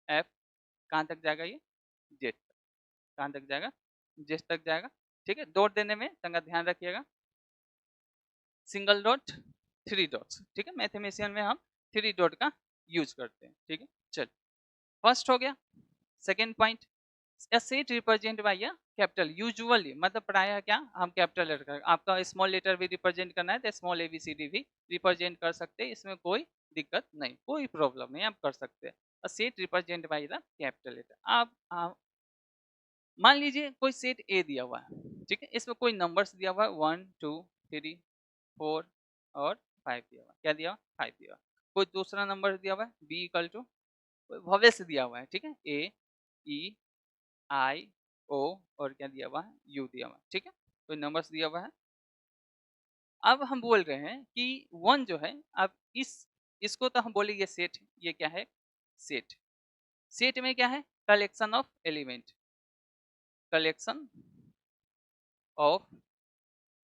S1: F, कहाँ तक जाएगा ये, जेड, कहाँ तक जाएगा, जेड तक जाएगा, ठीक है। डॉट देने में तंगा ध्यान रखिएगा, सिंगल डॉट थ्री डॉट्स, ठीक है। मैथमेटिशियन में हम थ्री डॉट का यूज करते हैं, ठीक है। चल, फर्स्ट हो गया। Second point, set represent by capital, usually मतलब प्रायः क्या हम कैपिटल लेटर, आपका स्मॉल लेटर भी रिप्रेजेंट करना है तो small A B C D भी रिप्रेजेंट कर सकते हैं, इसमें कोई दिक्कत नहीं, कोई प्रॉब्लम नहीं, आप कर सकते हैं। Set represent by the capital letter. आप मान लीजिए कोई सेट ए दिया हुआ है, ठीक है, इसमें कोई नंबर्स दिया हुआ है 1 2 3 4 और 5 दिया हुआ है, क्या दिया हुआ, 5 दिया हुआ है। कोई दूसरा नंबर दिया हुआ है बी इक्वल टू भव्य दिया हुआ है, ठीक है, ए ई आई ओ और क्या दिया हुआ है, यू दिया हुआ है, ठीक है। कोई नंबर्स दिया हुआ है। अब हम बोल रहे हैं कि वन जो है, अब इसको तो हम बोलेंगे सेट, ये क्या है, सेट। सेट में क्या है, collection of element, collection of,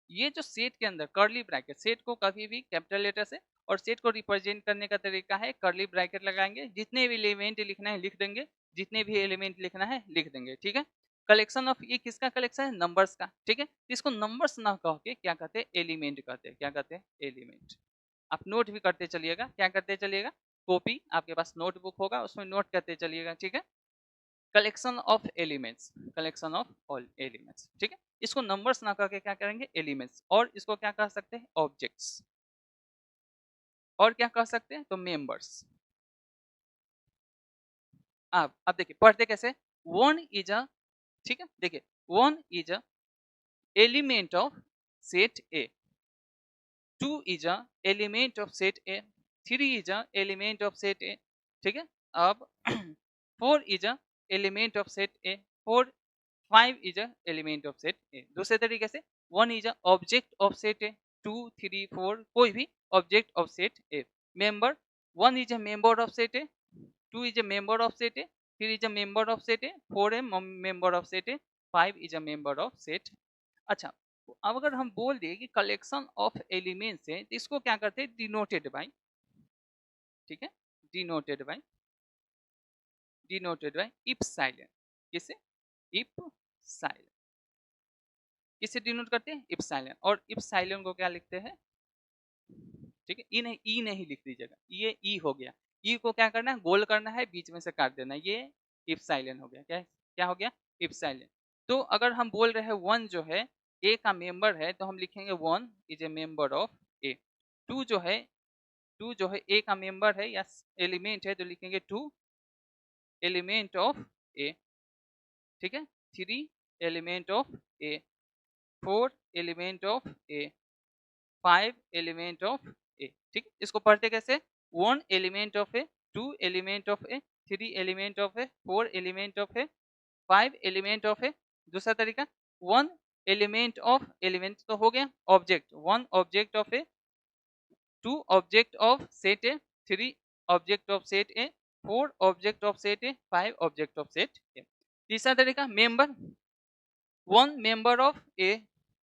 S1: ये जो सेट के अंदर कर्ली ब्रैकेट, सेट को कभी भी कैपिटल लेटर से, और सेट को रिप्रेजेंट करने का तरीका है कर्ली ब्रैकेट लगाएंगे, जितने भी एलिमेंट लिखना है लिख देंगे, जितने भी एलिमेंट लिखना है लिख देंगे, ठीक है। कलेक्शन ऑफ, ये किसका कलेक्शन है, नंबर्स का, ठीक है। इसको नंबर्स ना कह के क्या कहते हैं, एलिमेंट कहते हैं, क्या कहते हैं, एलिमेंट। आप नोट भी करते चलिएगा, क्या करते चलिएगा, कॉपी आपके पास नोटबुक होगा उसमें नोट करते चलिएगा, ठीक है। Collection of elements, collection of all elements, ठीक है। इसको नंबर्स ना करके क्या करेंगे, एलिमेंट्स, और इसको क्या कह सकते हैं, ऑब्जेक्ट्स, और क्या कह सकते हैं, तो मेंबर्स। अब देखिए पढ़ते कैसे, वन इज अ, ठीक है, देखिए one is a element of set A, two is a element of set A, three is a element of set ए, ठीक है। अब four is a element of set A, four, 5 is a element of set A। दूसरे तरीके से 1 is a object of set A, 2 3 4 कोई भी object of set A। member, 1 is a member of set A, 2 is a member of set A, 3 is a member of set A, 4 a member of set A, 5 is a member of set। अच्छा, अब अगर हम बोल दिए कि collection of elements है तो इसको क्या करते हैं, डिनोटेड बाय, ठीक है, denoted by, denoted by epsilon, किसे, इप्सिलॉन, किसे डिनोट करते हैं, इप्सिलॉन, और इप्सिलॉन को क्या लिखते हैं, ठीक है, ई नहीं लिख दीजिएगा, ये ई हो गया, ई को क्या करना है, गोल करना है, बीच में से काट देना, ये इप्सिलॉन हो गया, क्या क्या हो गया, इप्सिलॉन। तो अगर हम बोल रहे हैं वन जो है ए का मेंबर है तो हम लिखेंगे one is a member of A, two जो है, टू जो है ए का मेंबर है या एलिमेंट है तो लिखेंगे टू एलिमेंट ऑफ ए, ठीक है, three element of A, four element of A, 5 element of A, ठीक। इसको पढ़ते कैसे, 1 element of A, 2 element of A, 3 element of A, 4 element of A, 5 element of A. दूसरा तरीका 1 एलिमेंट तो हो गया, object 1 object of A, 2 object of set A, 3 object of set A, 4 object of set A, 5 object of set A. तीसरा तरीका member 1 member of A,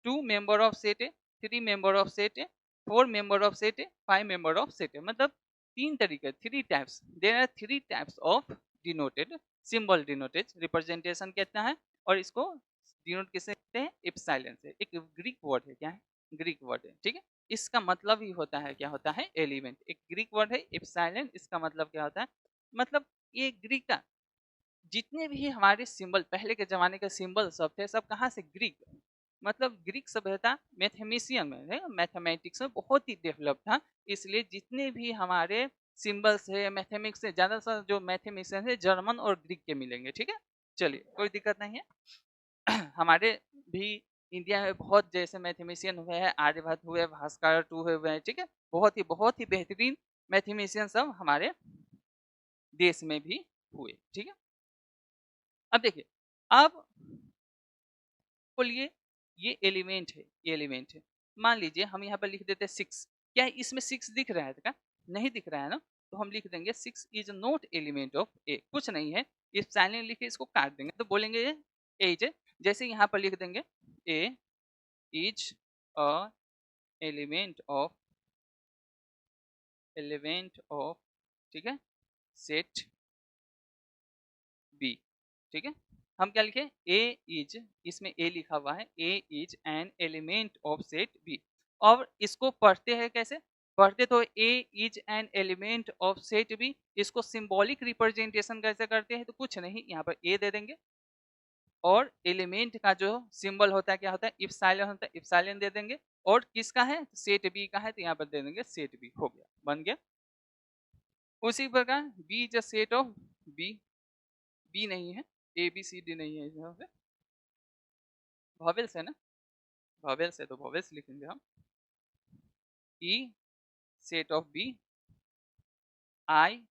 S1: 2 member of set A, 3 member of set A, 4 member of set A, 5 member of set A. मतलब 3 तरीके, 3 types, there are 3 types of denoted symbol, denoted representation कहता है। और इसको denote किससे कहते हैं? एप्सिलॉन से। एक ग्रीक वर्ड है, क्या है? ग्रीक वर्ड है, ठीक है। इसका मतलब ही होता है, क्या होता है? एलिमेंट। एक ग्रीक वर्ड है एप्सिलॉन, इसका मतलब क्या होता है? मतलब ये ग्रीक का जितने भी हमारे सिंबल, पहले के जमाने के सिंबल सब थे, सब कहाँ से? ग्रीक। मतलब ग्रीक सभ्यता मैथमेटिशियन में, मैथमेटिक्स में बहुत ही डेवलप था, इसलिए जितने भी हमारे सिंबल्स है मैथमेटिक्स से ज्यादातर जो मैथमेटिशियन है जर्मन और ग्रीक के मिलेंगे, ठीक है। चलिए कोई दिक्कत नहीं है। हमारे भी इंडिया में बहुत जैसे मैथमेटिशियन हुए हैं, आर्यभट्ट हुए, भास्कर टू हुए हैं, ठीक है। बहुत ही बेहतरीन मैथमेटिशियन सब हमारे देश में भी हुए, ठीक है। अब देखिए, अब बोलिए ये एलिमेंट है, ये एलिमेंट है। मान लीजिए हम यहाँ पर लिख देते 6, क्या इसमें 6 दिख रहा है क्या? नहीं दिख रहा है ना, तो हम लिख देंगे 6 इज नॉट एलिमेंट ऑफ ए, कुछ नहीं है। इस साइलेंट लिख के इसको काट देंगे तो बोलेंगे ए इज, जैसे यहाँ पर लिख देंगे ए इज अ एलिमेंट ऑफ, ठीक है, सेट बी, ठीक है। हम क्या लिखे? ए इज, इसमें ए लिखा हुआ है, A is an element of set B. और इसको पढ़ते हैं कैसे? पढ़ते तो A is an element of set B, इसको सिंबॉलिक रिप्रेजेंटेशन कैसे करते हैं? तो कुछ नहीं, यहाँ पर ए दे देंगे और एलिमेंट का जो सिंबल होता है क्या होता है? इप्सिलॉन होता है, इप्सिलॉन दे देंगे। और किसका है? सेट बी का है, तो यहाँ पर दे देंगे सेट बी, हो गया, बन गया। उसी प्रकार B is a set of B, B नहीं है, ए बी सी डी नहीं है, यहाँ पे वॉवेल्स है ना, वॉवेल्स है तो वॉवेल्स लिखेंगे हम। E set of B, I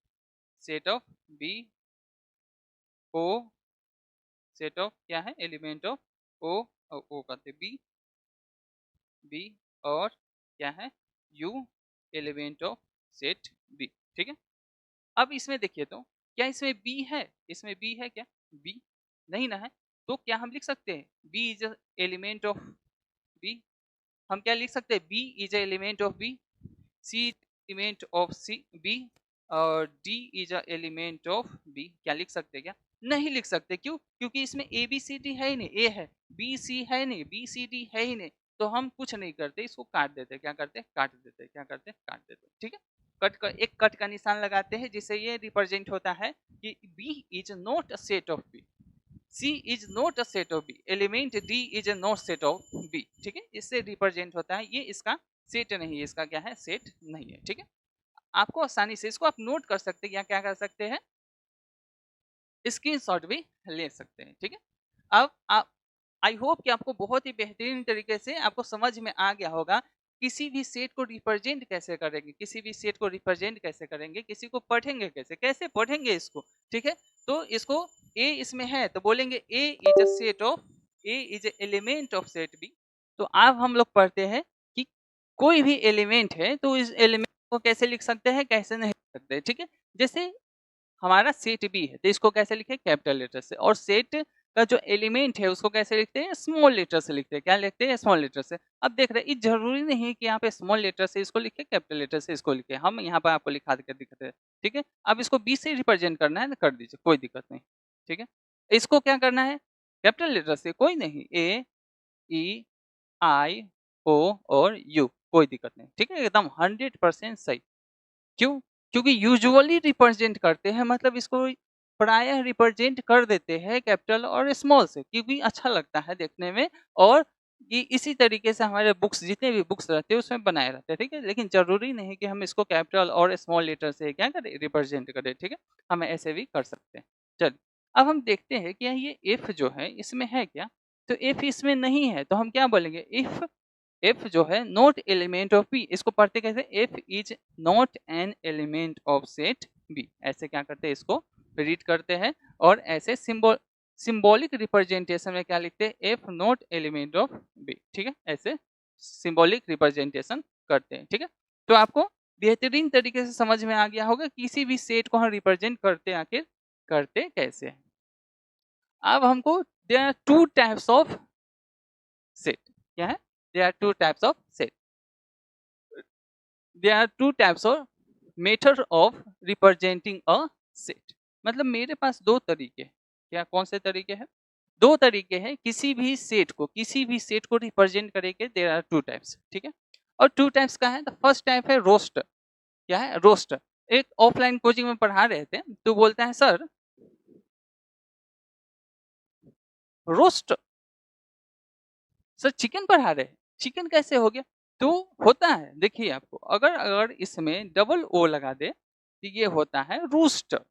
S1: set of B, O set of क्या है? एलिमेंट ऑफ ओ, और ओ कहते बी, बी और क्या है? U element of set B, ठीक है। अब इसमें देखिए तो क्या इसमें बी है? इसमें बी है क्या? बी नहीं ना है, तो क्या हम लिख सकते हैं B is element of B? हम क्या लिख सकते हैं? B is element of B, C element of C B, और D is a element of B. क्या लिख सकते हैं? क्या नहीं लिख सकते? क्यों? क्योंकि इसमें ए बी सी डी है ही नहीं, ए है, बी सी है नहीं, बी सी डी है ही नहीं, तो हम कुछ नहीं करते, इसको काट देते। क्या करते? काट देते। क्या करते? काट देते, ठीक है। कट का एक कट का निशान लगाते हैं, जिससे ये रिप्रेजेंट होता है कि B is not a set of B, C is not a set of B, element D is a not set of B, ठीक है। इससे रिप्रेजेंट होता है, ये इसका सेट नहीं है, इसका क्या है? सेट नहीं है, ठीक है। आपको आसानी से इसको आप नोट कर सकते हैं, या क्या कर सकते हैं? स्क्रीनशॉट भी ले सकते हैं, ठीक है। अब आप, आई होप कि आपको बहुत ही बेहतरीन तरीके से आपको समझ में आ गया होगा किसी भी सेट को रिप्रेजेंट कैसे करेंगे, किसी भी सेट को रिप्रेजेंट कैसे करेंगे, किसी को पढ़ेंगे कैसे, कैसे पढ़ेंगे इसको, ठीक है। तो इसको ए इसमें है तो बोलेंगे A is a set of, A is element of set B. तो अब हम लोग पढ़ते हैं कि कोई भी एलिमेंट है तो इस एलिमेंट को कैसे लिख सकते हैं, कैसे नहीं लिख सकते, ठीक है। जैसे हमारा सेट बी है तो इसको कैसे लिखे? कैपिटल लेटर से। और सेट का जो एलिमेंट है उसको कैसे लिखते हैं? स्मॉल लेटर से लिखते हैं। क्या लिखते हैं? स्मॉल लेटर से। अब देख रहे हैं, जरूरी नहीं है कि यहाँ पे स्मॉल लेटर से इसको लिखे, कैपिटल लेटर से इसको लिखे, हम यहाँ पर आपको लिखा के दिखाते हैं, ठीक है। अब इसको बी से रिप्रेजेंट करना है तो कर दीजिए, कोई दिक्कत नहीं, ठीक है। इसको क्या करना है? कैपिटल लेटर से, कोई नहीं, ए ई आई ओ और यू, कोई दिक्कत नहीं, ठीक है, एकदम 100% सही। क्यों? क्योंकि यूजुअली रिप्रेजेंट करते हैं, मतलब इसको प्रायः रिप्रेजेंट कर देते हैं कैपिटल और स्मॉल से, क्योंकि अच्छा लगता है देखने में, और ये इसी तरीके से हमारे बुक्स, जितने भी बुक्स रहते हैं उसमें बनाए रहते हैं, ठीक है। लेकिन जरूरी नहीं कि हम इसको कैपिटल और स्मॉल लेटर से क्या करें? रिप्रेजेंट करें, ठीक है। हम ऐसे भी कर सकते हैं। चलिए अब हम देखते हैं कि ये इफ जो है इसमें है क्या? तो इफ इसमें नहीं है तो हम क्या बोलेंगे? इफ एफ जो है नॉट एलिमेंट ऑफ बी, इसको पढ़ते कैसे? F is not an element of set B, ऐसे क्या करते हैं? इसको रीड करते हैं और ऐसे सिंबल सिंबॉलिक रिप्रेजेंटेशन में क्या लिखते हैं, F not element of B, ठीक है, ऐसे सिंबॉलिक रिप्रेजेंटेशन करते हैं, ठीक है। तो आपको बेहतरीन तरीके से समझ में आ गया होगा किसी भी सेट को हम रिप्रेजेंट करते आखिर करते कैसे हैं। अब हमको there are two types of set, क्या है, there are two types of set, there are two types of method of representing a set. मतलब मेरे पास दो तरीके, क्या कौन से तरीके हैं, दो तरीके हैं किसी भी सेट को रिप्रेजेंट करेंगे, देयर आर टू टाइप्स, ठीक है। और टू टाइप्स का है, द फर्स्ट टाइप है रोस्टर, क्या है, रोस्टर। एक ऑफलाइन कोचिंग में पढ़ा रहे थे तो बोलता है सर रोस्ट, सर चिकन पढ़ा रहे हैं, चिकन कैसे हो गया, तो होता है, देखिए आपको अगर अगर इसमें डबल ओ लगा दे तो ये होता है रूस्टर,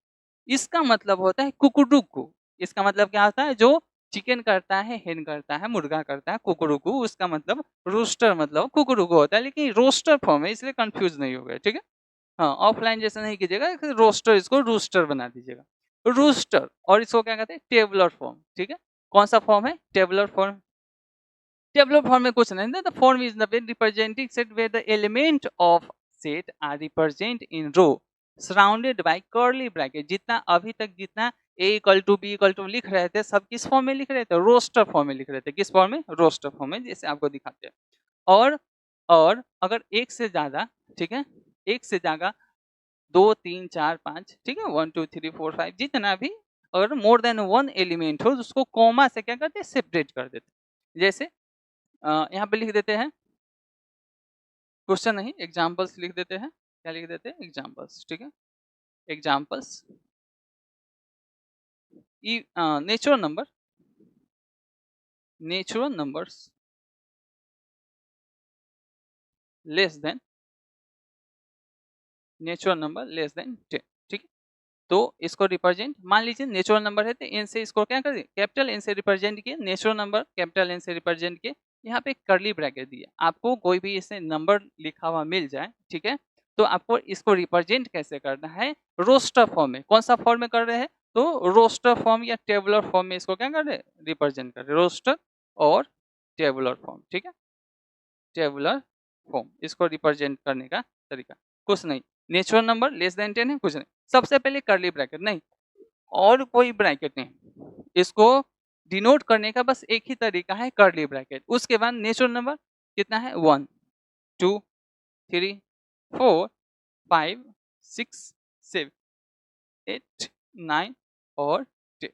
S1: इसका मतलब होता है कुकुडुकू। इसका मतलब क्या होता है, जो चिकन करता है, हेन करता है, मुर्गा करता है, कुकुडुकू, उसका मतलब रूस्टर मतलब कुकुडुकू होता है, लेकिन रोस्टर फॉर्म है, इसलिए कंफ्यूज नहीं हो गया, ठीक है। हाँ, ऑफलाइन जैसा नहीं कीजिएगा, रोस्टर इसको रूस्टर बना दीजिएगा, रूस्टर। और इसको क्या कहते हैं, टेबुलर फॉर्म, ठीक है। कौन सा फॉर्म है, टेबुलर फॉर्म। टेबुलर फॉर्म में कुछ नहीं, the form is the representing set where the element of set are represent in row surrounded by curly bracket. जितना अभी तक जितना a equal to B equal to लिख रहे थे, सब किस फॉर्म में लिख रहे थे, रोस्टर फॉर्म में लिख रहे थे, किस फॉर्म में, रोस्टर फॉर्म में, जैसे आपको दिखाते हैं। और अगर एक से ज्यादा, ठीक है, एक से ज्यादा, 2 3 4 5, ठीक है, 1 2 3 4 5, जितना भी अगर मोर देन वन एलिमेंट हो उसको कॉमा से क्या करते हैं, सेपरेट कर देते। जैसे यहाँ पे लिख देते हैं, क्वेश्चन नहीं, एग्जाम्पल्स लिख देते हैं, क्या लिख देते हैं, एग्जाम्पल्स, ठीक है, examples. Natural number, natural numbers less than, natural number less than 10, ठीक है। तो इसको रिप्रेजेंट, मान लीजिए नेचुरल नंबर है तो एन से इसको क्या कर दिए, कैपिटल एन से रिप्रेजेंट किए, नेचुरल नंबर कैपिटल एन से रिप्रेजेंट किए। यहाँ पे कर्ली ब्रैकेट दिया, आपको कोई भी इससे नंबर लिखा हुआ मिल जाए, ठीक है, तो आपको इसको रिप्रेजेंट कैसे करना है, रोस्टर फॉर्म में। कौन सा फॉर्म में कर रहे हैं, तो रोस्टर फॉर्म या टेबुलर फॉर्म में इसको क्या कर रहे हैं, रिप्रेजेंट कर रहे हैं, रोस्टर और टेबुलर फॉर्म, ठीक है, टेबुलर फॉर्म, इसको रिप्रेजेंट करने का तरीका कुछ नहीं, नेचुरल नंबर लेस देन 10 है, कुछ नहीं, सबसे पहले कर्ली ब्रैकेट, नहीं और कोई ब्रैकेट नहीं, इसको डिनोट करने का बस एक ही तरीका है, कर्ली ब्रैकेट। उसके बाद नेचुरल नंबर कितना है, 1 2 3 4 5 6 7 8 9 और 10।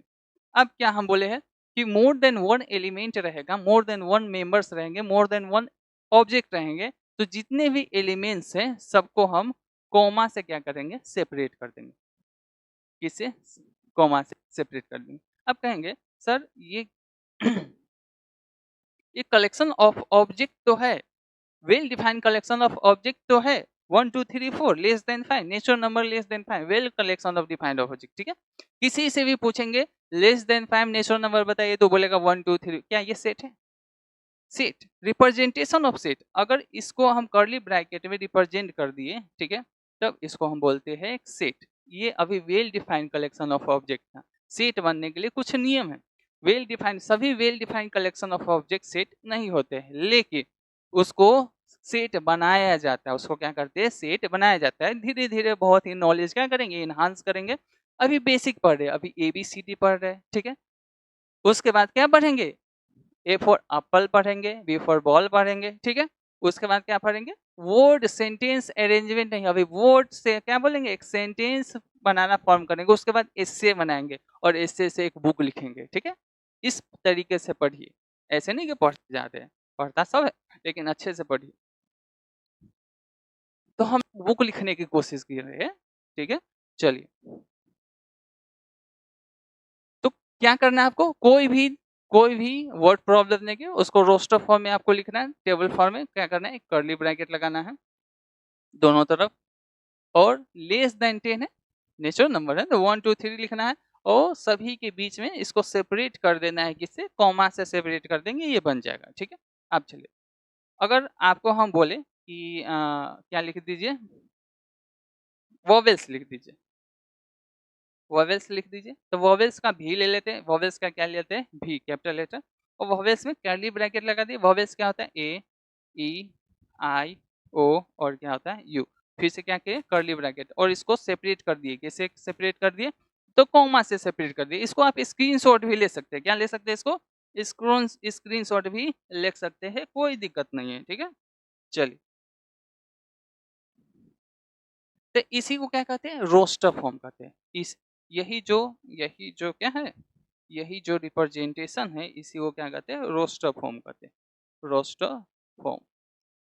S1: अब क्या हम बोले हैं कि मोर देन वन एलिमेंट रहेगा, मोर देन वन मेंबर्स रहेंगे, मोर देन वन ऑब्जेक्ट रहेंगे, तो जितने भी एलिमेंट्स हैं सबको हम कॉमा से क्या करेंगे, सेपरेट कर देंगे, किससे, कॉमा से सेपरेट कर देंगे। अब कहेंगे सर ये ये कलेक्शन ऑफ ऑब्जेक्ट तो है, well defined collection of object तो है, 1 2 3 4 less than 5, natural number less than 5, well collection of defined object, ठीक है। किसी से भी पूछेंगे लेस देन 5 नेचुरल नंबर बताइए तो बोलेगा 1 2 3, क्या ये सेट है, सेट, रिप्रेजेंटेशन ऑफ सेट। अगर इसको हम कर्ली ब्रैकेट में रिप्रेजेंट कर दिए, ठीक है, तब इसको हम बोलते हैं एक सेट। ये अभी well defined collection of object था, सेट बनने के लिए कुछ नियम है, वेल डिफाइंड, सभी well defined collection of object set नहीं होते हैं, लेकिन उसको सेट बनाया जाता है, उसको क्या करते हैं, सेट बनाया जाता है। धीरे धीरे बहुत ही नॉलेज क्या करेंगे, इनहांस करेंगे। अभी बेसिक पढ़ रहे हैं, अभी ABCD पढ़ रहे हैं, ठीक है, उसके बाद क्या पढ़ेंगे, A फॉर एप्पल पढ़ेंगे, B फॉर बॉल पढ़ेंगे, ठीक है। उसके बाद क्या पढ़ेंगे, वर्ड सेंटेंस अरेंजमेंट नहीं, अभी वर्ड से क्या बोलेंगे, एक सेंटेंस बनाना फॉर्म करेंगे, उसके बाद एस्से बनाएंगे और एस्से से एक बुक लिखेंगे, ठीक है। इस तरीके से पढ़िए, ऐसे नहीं कि पढ़ते जाते हैं, पढ़ता सब है लेकिन अच्छे से पढ़िए। तो हम बुक लिखने की कोशिश कर रहे हैं, ठीक है। चलिए, तो क्या करना है आपको, कोई भी वर्ड प्रॉब्लम देंगे उसको रोस्टर फॉर्म में आपको लिखना है, टेबल फॉर्म में क्या करना है, एक कर्ली ब्रैकेट लगाना है दोनों तरफ, और लेस देन 10 है, नेचुरल नंबर है तो 1 2 3 लिखना है, और सभी के बीच में इसको सेपरेट कर देना है, किससे, कॉमा से सेपरेट कर देंगे, ये बन जाएगा, ठीक है। अब चलिए, अगर आपको हम बोले कि क्या लिख दीजिए, वॉवेल्स लिख दीजिए, वॉवेल्स लिख दीजिए। तो वॉवेल्स का भी ले लेते हैं, वॉवेल्स का क्या लेते हैं, भी, कैपिटल लेटर, और वॉवेल्स में कर्ली ब्रैकेट लगा दिए। वॉवेल्स क्या होता है, ए, ई, आई, ओ, और क्या होता है, यू। फिर से क्या किए, कर्ली ब्रैकेट, और इसको सेपरेट कर दिए। कैसे सेपरेट कर दिए, तो कॉमा से सेपरेट कर दिए। इसको आप स्क्रीनशॉट भी ले सकते हैं। क्या ले सकते हैं, इसको स्क्रीनशॉट भी ले सकते हैं, कोई दिक्कत नहीं है, ठीक है। चलिए, तो इसी को क्या कहते हैं, रोस्टर फॉर्म कहते हैं। इस यही जो क्या है, यही जो रिप्रेजेंटेशन है, इसी को क्या कहते हैं, रोस्टर फॉर्म कहते हैं। रोस्टर फॉर्म,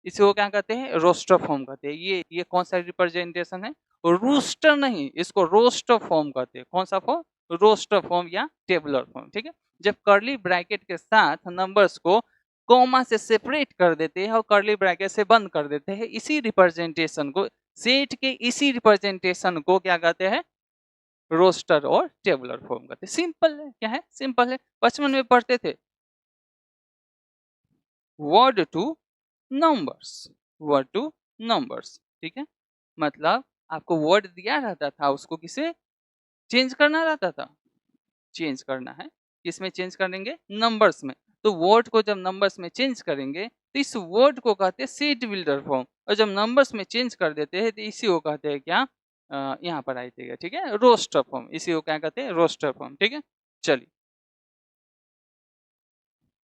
S1: इसी को क्या कहते हैं, रोस्टर फॉर्म कहते हैं। ये कौन सा रिप्रेजेंटेशन है, रूस्टर नहीं, इसको रोस्टर फॉर्म कहते हैं। कौन सा फॉर्म, रोस्टर फॉर्म या टेबुलर फॉर्म, ठीक है। जब कर्ली ब्रैकेट के साथ नंबर्स को कॉमा से सेपरेट कर देते हैं और कर्ली ब्रैकेट से बंद कर देते हैं, इसी रिप्रेजेंटेशन को, सेट के इसी रिप्रेजेंटेशन को क्या कहते हैं, रोस्टर और टेबुलर फॉर्म कहते हैं। सिंपल है, क्या है, सिंपल है। बचपन में पढ़ते थे, word two numbers, word two numbers, ठीक है। मतलब आपको वर्ड दिया रहता था, उसको किसे चेंज करना रहता था, चेंज करना है, किसमें चेंज करेंगे, नंबर्स में। तो वर्ड को जब नंबर्स में चेंज करेंगे तो इस वर्ड को कहते हैं सेट बिल्डर फॉर्म, और जब नंबर्स में चेंज कर देते हैं तो इसी को कहते हैं क्या, यहाँ पर आई थी, ठीक है, रोस्टर फॉर्म। इसी को क्या कहते हैं, रोस्टर फॉर्म, ठीक है। चलिए,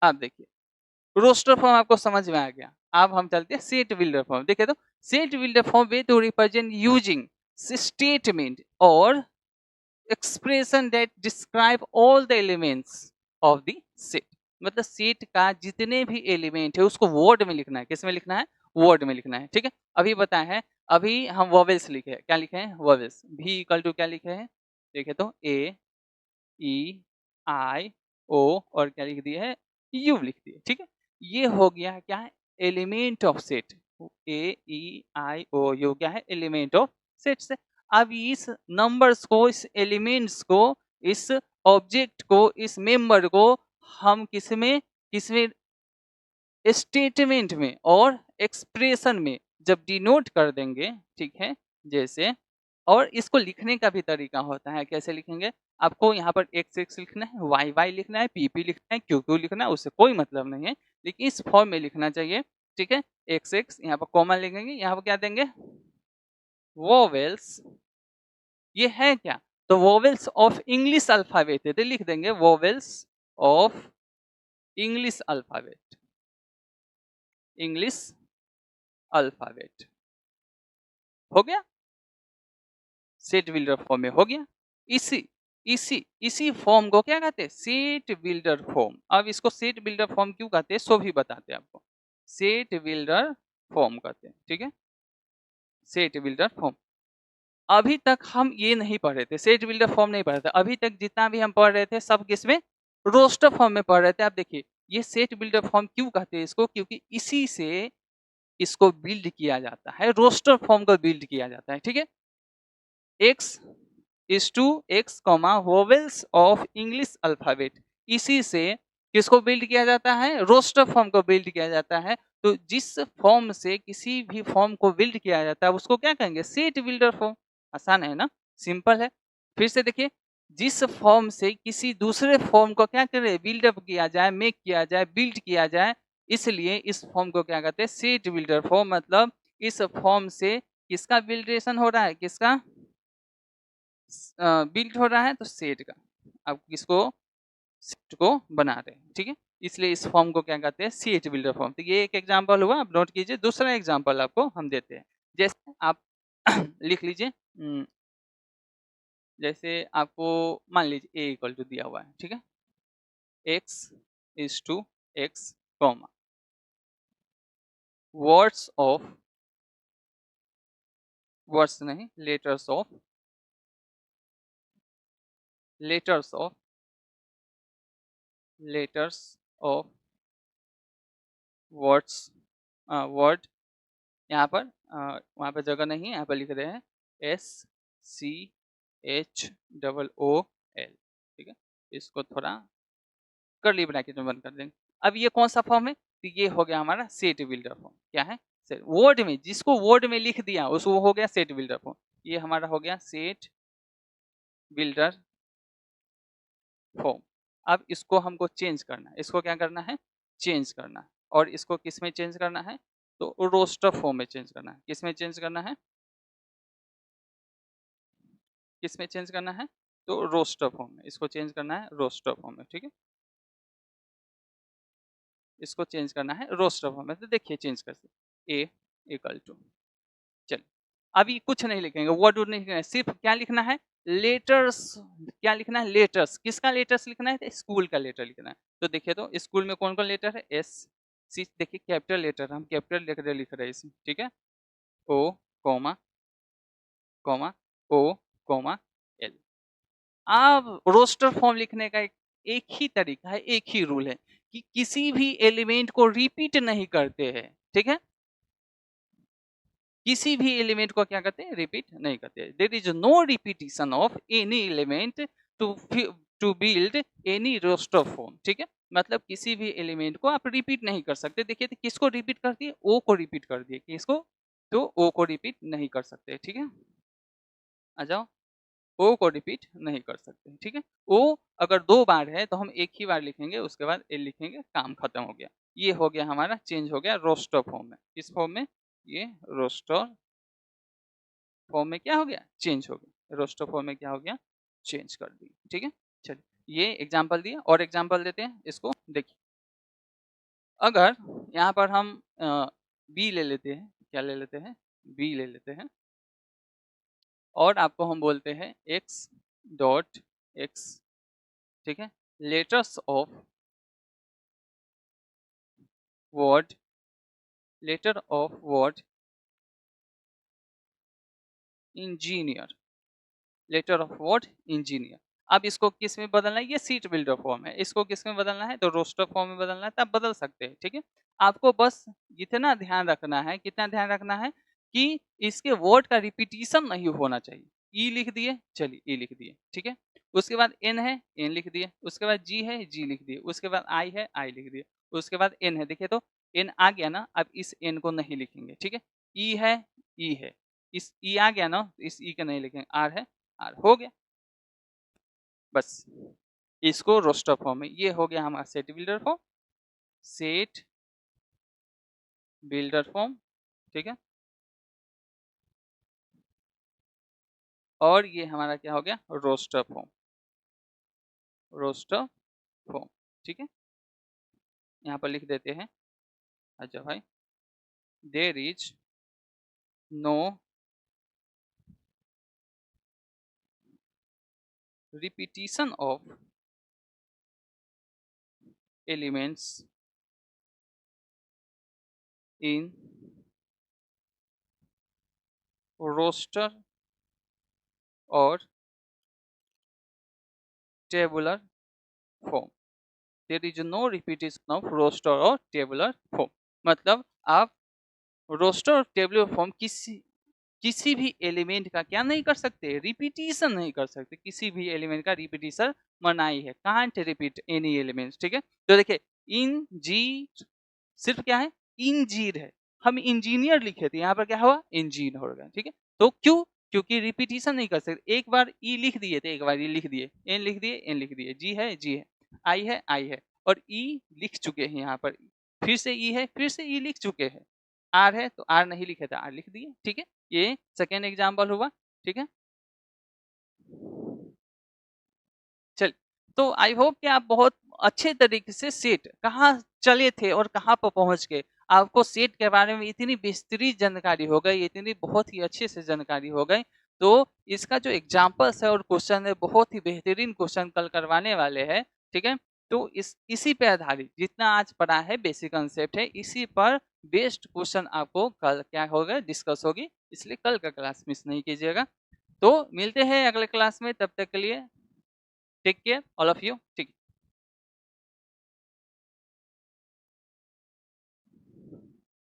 S1: आप देखिए, रोस्टर फॉर्म आपको समझ में आ गया। अब हम चलते हैं सेट बिल्डर फॉर्म। देखिए, तो set builder form way to represent using statement और expression that describe all the elements of the set. मतलब सेट का जितने भी एलिमेंट है उसको वर्ड में लिखना है। किस में लिखना है, वर्ड में लिखना है, ठीक है। अभी बताए हैं, अभी हम वॉवेल्स लिखे हैं, क्या लिखे हैं, वॉवेल्स। भी इक्वल टू क्या लिखे हैं, देखिए तो ए, ई, आई, ओ, और क्या लिख दिया है, यू लिख दिए, ठीक है। ये हो गया क्या है, element of set. A, E, I, O, U क्या है, एलिमेंट ऑफ सेट से। अब इस नंबर्स को, इस एलिमेंट्स को, इस ऑब्जेक्ट को, इस मेंबर को हम किसमें किसमें स्टेटमेंट में और एक्सप्रेशन में जब डिनोट कर देंगे, ठीक है, जैसे, और इसको लिखने का भी तरीका होता है। कैसे लिखेंगे, आपको यहाँ पर एक्स एक्स लिखना है, वाई वाई लिखना है, पी पी लिखना है, क्यू क्यू लिखना है, उससे कोई मतलब नहीं है, लेकिन इस फॉर्म में लिखना चाहिए, ठीक है। एक्स एक्स यहाँ पर कॉमन लिखेंगे, यहाँ पर क्या देंगे, वोवेल्स। ये है क्या, तो वोवेल्स ऑफ इंग्लिश अल्फाबेट है, तो लिख देंगे vowels of English alphabet, English alphabet, हो गया, सेट बिल्डर फॉर्म में हो गया। इसी इसी इसी फॉर्म को क्या कहते हैं, सेट बिल्डर फॉर्म। अब इसको सेट बिल्डर फॉर्म क्यों कहते हैं, सो भी बताते हैं आपको। सेट बिल्डर फॉर्म कहते हैं, ठीक है, सेट बिल्डर फॉर्म। अभी तक हम ये नहीं पढ़ रहे थे, सेट बिल्डर फॉर्म नहीं पढ़ रहे थे। अभी तक जितना भी हम पढ़ रहे थे सब किसमें, रोस्टर फॉर्म में पढ़ रहे थे। आप देखिए, ये सेट बिल्डर फॉर्म क्यों कहते हैं इसको, क्योंकि इसी से इसको बिल्ड किया जाता है, रोस्टर फॉर्म को बिल्ड किया जाता है, ठीक है। X is to x comma vowels of English alphabet, इसी से किसको बिल्ड किया जाता है, रोस्टर फॉर्म को बिल्ड किया जाता है। तो जिस फॉर्म से किसी भी फॉर्म को बिल्ड किया जाता है उसको क्या कहेंगे, सेट बिल्डर फॉर्म। आसान है ना, सिंपल है। फिर से देखिए, जिस फॉर्म से किसी दूसरे फॉर्म को क्या करें, बिल्डअप किया जाए, मेक किया जाए, बिल्ड किया जाए, इसलिए इस फॉर्म को क्या कहते हैं, सेट बिल्डर फॉर्म। मतलब इस फॉर्म से किसका बिल्डेशन हो रहा है, किसका बिल्ड हो रहा है, तो सेट का। अब किसको, सेट को बना रहे हैं, ठीक है। इसलिए इस फॉर्म को क्या कहते हैं, सेट बिल्डर फॉर्म। तो ये एक एग्जांपल हुआ, आप नोट कीजिए। दूसरा एग्जांपल आपको हम देते हैं, जैसे आप लिख लीजिए, जैसे आपको मान लीजिए ए इक्वल टू दिया हुआ है, ठीक है, x is to x comma words of, words नहीं, letters of, letters of, letters of words, word, यहाँ पर वहाँ पर जगह नहीं है, यहाँ पर लिख रहे हैं SCHOOL, ठीक है। इसको थोड़ा कर्ली ब्रैकेट में बंद कर देंगे। अब ये कौन सा फॉर्म है, तो ये हो गया हमारा सेट बिल्डर फॉर्म। क्या है, वर्ड में, जिसको वर्ड में लिख दिया उसको हो गया सेट बिल्डर फॉर्म। ये हमारा हो गया सेट बिल्डर फॉर्म। अब इसको हमको चेंज करना है, इसको क्या करना है, चेंज करना है। और इसको किस में चेंज करना है, तो रोस्टर फॉर्म में चेंज करना है। किस में चेंज करना है, किस में चेंज करना है, तो रोस्टर फॉर्म में। इसको चेंज करना है रोस्टर फॉर्म में, ठीक है, इसको चेंज करना है रोस्टर फॉर्म में। तो देखिए चेंज करते, ए इक्वल टू, चलिए अभी कुछ नहीं लिखेंगे, वर्ड नहीं लिखेंगे, सिर्फ क्या लिखना है, लेटर्स। क्या लिखना है, लेटर्स। किसका लेटर्स लिखना है, स्कूल का लेटर लिखना है। तो देखिए तो स्कूल में कौन कौन लेटर है, एस सी, देखिए कैपिटल लेटर, हम कैपिटल लेटर लिख रहे हैं इसमें, ठीक है, ओ कोमा कोमा ओ कोमा एल। अब रोस्टर फॉर्म लिखने का एक ही तरीका है, एक ही रूल है कि किसी भी एलिमेंट को रिपीट नहीं करते हैं, ठीक है, किसी भी एलिमेंट को क्या करते हैं, रिपीट नहीं करते। There is no repetition of any element to build any roster form, ठीक है, मतलब किसी भी एलिमेंट को आप रिपीट नहीं कर सकते। देखिए तो किसको रिपीट कर दिए, ओ को रिपीट कर दिए, किसको, तो ओ को रिपीट नहीं कर सकते, ठीक है, आ जाओ, ओ को रिपीट नहीं कर सकते, ठीक है। ओ अगर 2 बार है तो हम एक ही बार लिखेंगे, उसके बाद एल लिखेंगे, काम खत्म हो गया। ये हो गया हमारा, चेंज हो गया रोस्टर फॉर्म में। किस फॉर्म में, ये रोस्टर फॉर्म में क्या हो गया, चेंज हो गया। रोस्टर फॉर्म में क्या हो गया, चेंज कर दी, ठीक है। चलिए ये एग्जांपल दिया, और एग्जांपल देते हैं, इसको देखिए। अगर यहाँ पर हम बी ले लेते हैं, क्या ले लेते हैं, बी ले लेते हैं, और आपको हम बोलते हैं एक्स डॉट एक्स, ठीक है, letters of word, letter of word engineer, letter of word engineer. अब इसको किस में बदलना है, ये सीट बिल्डर फॉर्म है, इसको किस में बदलना है, तो रोस्टर फॉर्म में बदलना है, तब बदल सकते हैं, ठीक है। आपको बस इतना ध्यान रखना है, कितना ध्यान रखना है कि इसके वर्ड का रिपीटिशन नहीं होना चाहिए। ई लिख दिए, चलिए ई लिख दिए, ठीक है, उसके बाद एन है, एन लिख दिए, उसके बाद जी है, जी लिख दिए, उसके बाद आई है, आई लिख दिए, उसके बाद एन है, देखिए तो एन आ गया ना, अब इस एन को नहीं लिखेंगे, ठीक है। ई है, ई है, इस ई आ गया ना, इस ई का नहीं लिखेंगे, आर है, आर हो गया, बस इसको रोस्टर फॉर्म में। ये हो गया हमारा set builder form, set builder form, ठीक है, और ये हमारा क्या हो गया, रोस्टर फॉर्म, रोस्टर फॉर्म, ठीक है। यहाँ पर लिख देते हैं, अच्छा भाई, there is no repetition of elements in roster और tabular form. There is no repetition of roster और टेबुलर फॉर्म, मतलब आप रोस्टर और टेबुलर फॉर्म किसी भी एलिमेंट का क्या नहीं कर सकते, रिपीटिशन नहीं कर सकते। किसी भी एलिमेंट का रिपीटिशन मनाही है, कांट रिपीट एनी एलिमेंट्स, ठीक है। तो देखिए इन जी सिर्फ क्या है, इंजीर है, हम इंजीनियर लिखे थे, यहाँ पर क्या हुआ, इंजीन हो गया, ठीक है। तो क्यों, क्योंकि रिपीटिशन नहीं कर सकते। एक बार ई लिख दिए थे, एक बार ई लिख दिए, एन लिख दिए, एन लिख दिए, जी है, जी है, आई है, आई है, और ई लिख चुके हैं यहाँ पर, फिर से ई है, फिर से ई लिख चुके हैं, आर है तो आर नहीं लिखे थे, आर लिख दिए, ठीक है। ये सेकेंड एग्जाम्पल हुआ, ठीक है। चल, तो आई होप कि आप बहुत अच्छे तरीके से सेट कहाँ चले थे और कहाँ पर पहुंच गए। आपको सेट के बारे में इतनी बेहतरीन जानकारी हो गई, इतनी बहुत ही अच्छे से जानकारी हो गई। तो इसका जो एग्जाम्पल्स है और क्वेश्चन है, बहुत ही बेहतरीन क्वेश्चन कल करवाने वाले हैं, ठीक है। तो इसी पे आधारित जितना आज पढ़ा है, बेसिक कंसेप्ट है, इसी पर बेस्ट क्वेश्चन आपको कल क्या होगा, डिस्कस होगी, इसलिए कल का क्लास मिस नहीं कीजिएगा। तो मिलते हैं अगले क्लास में, तब तक के लिए take care all of you, ठीक है।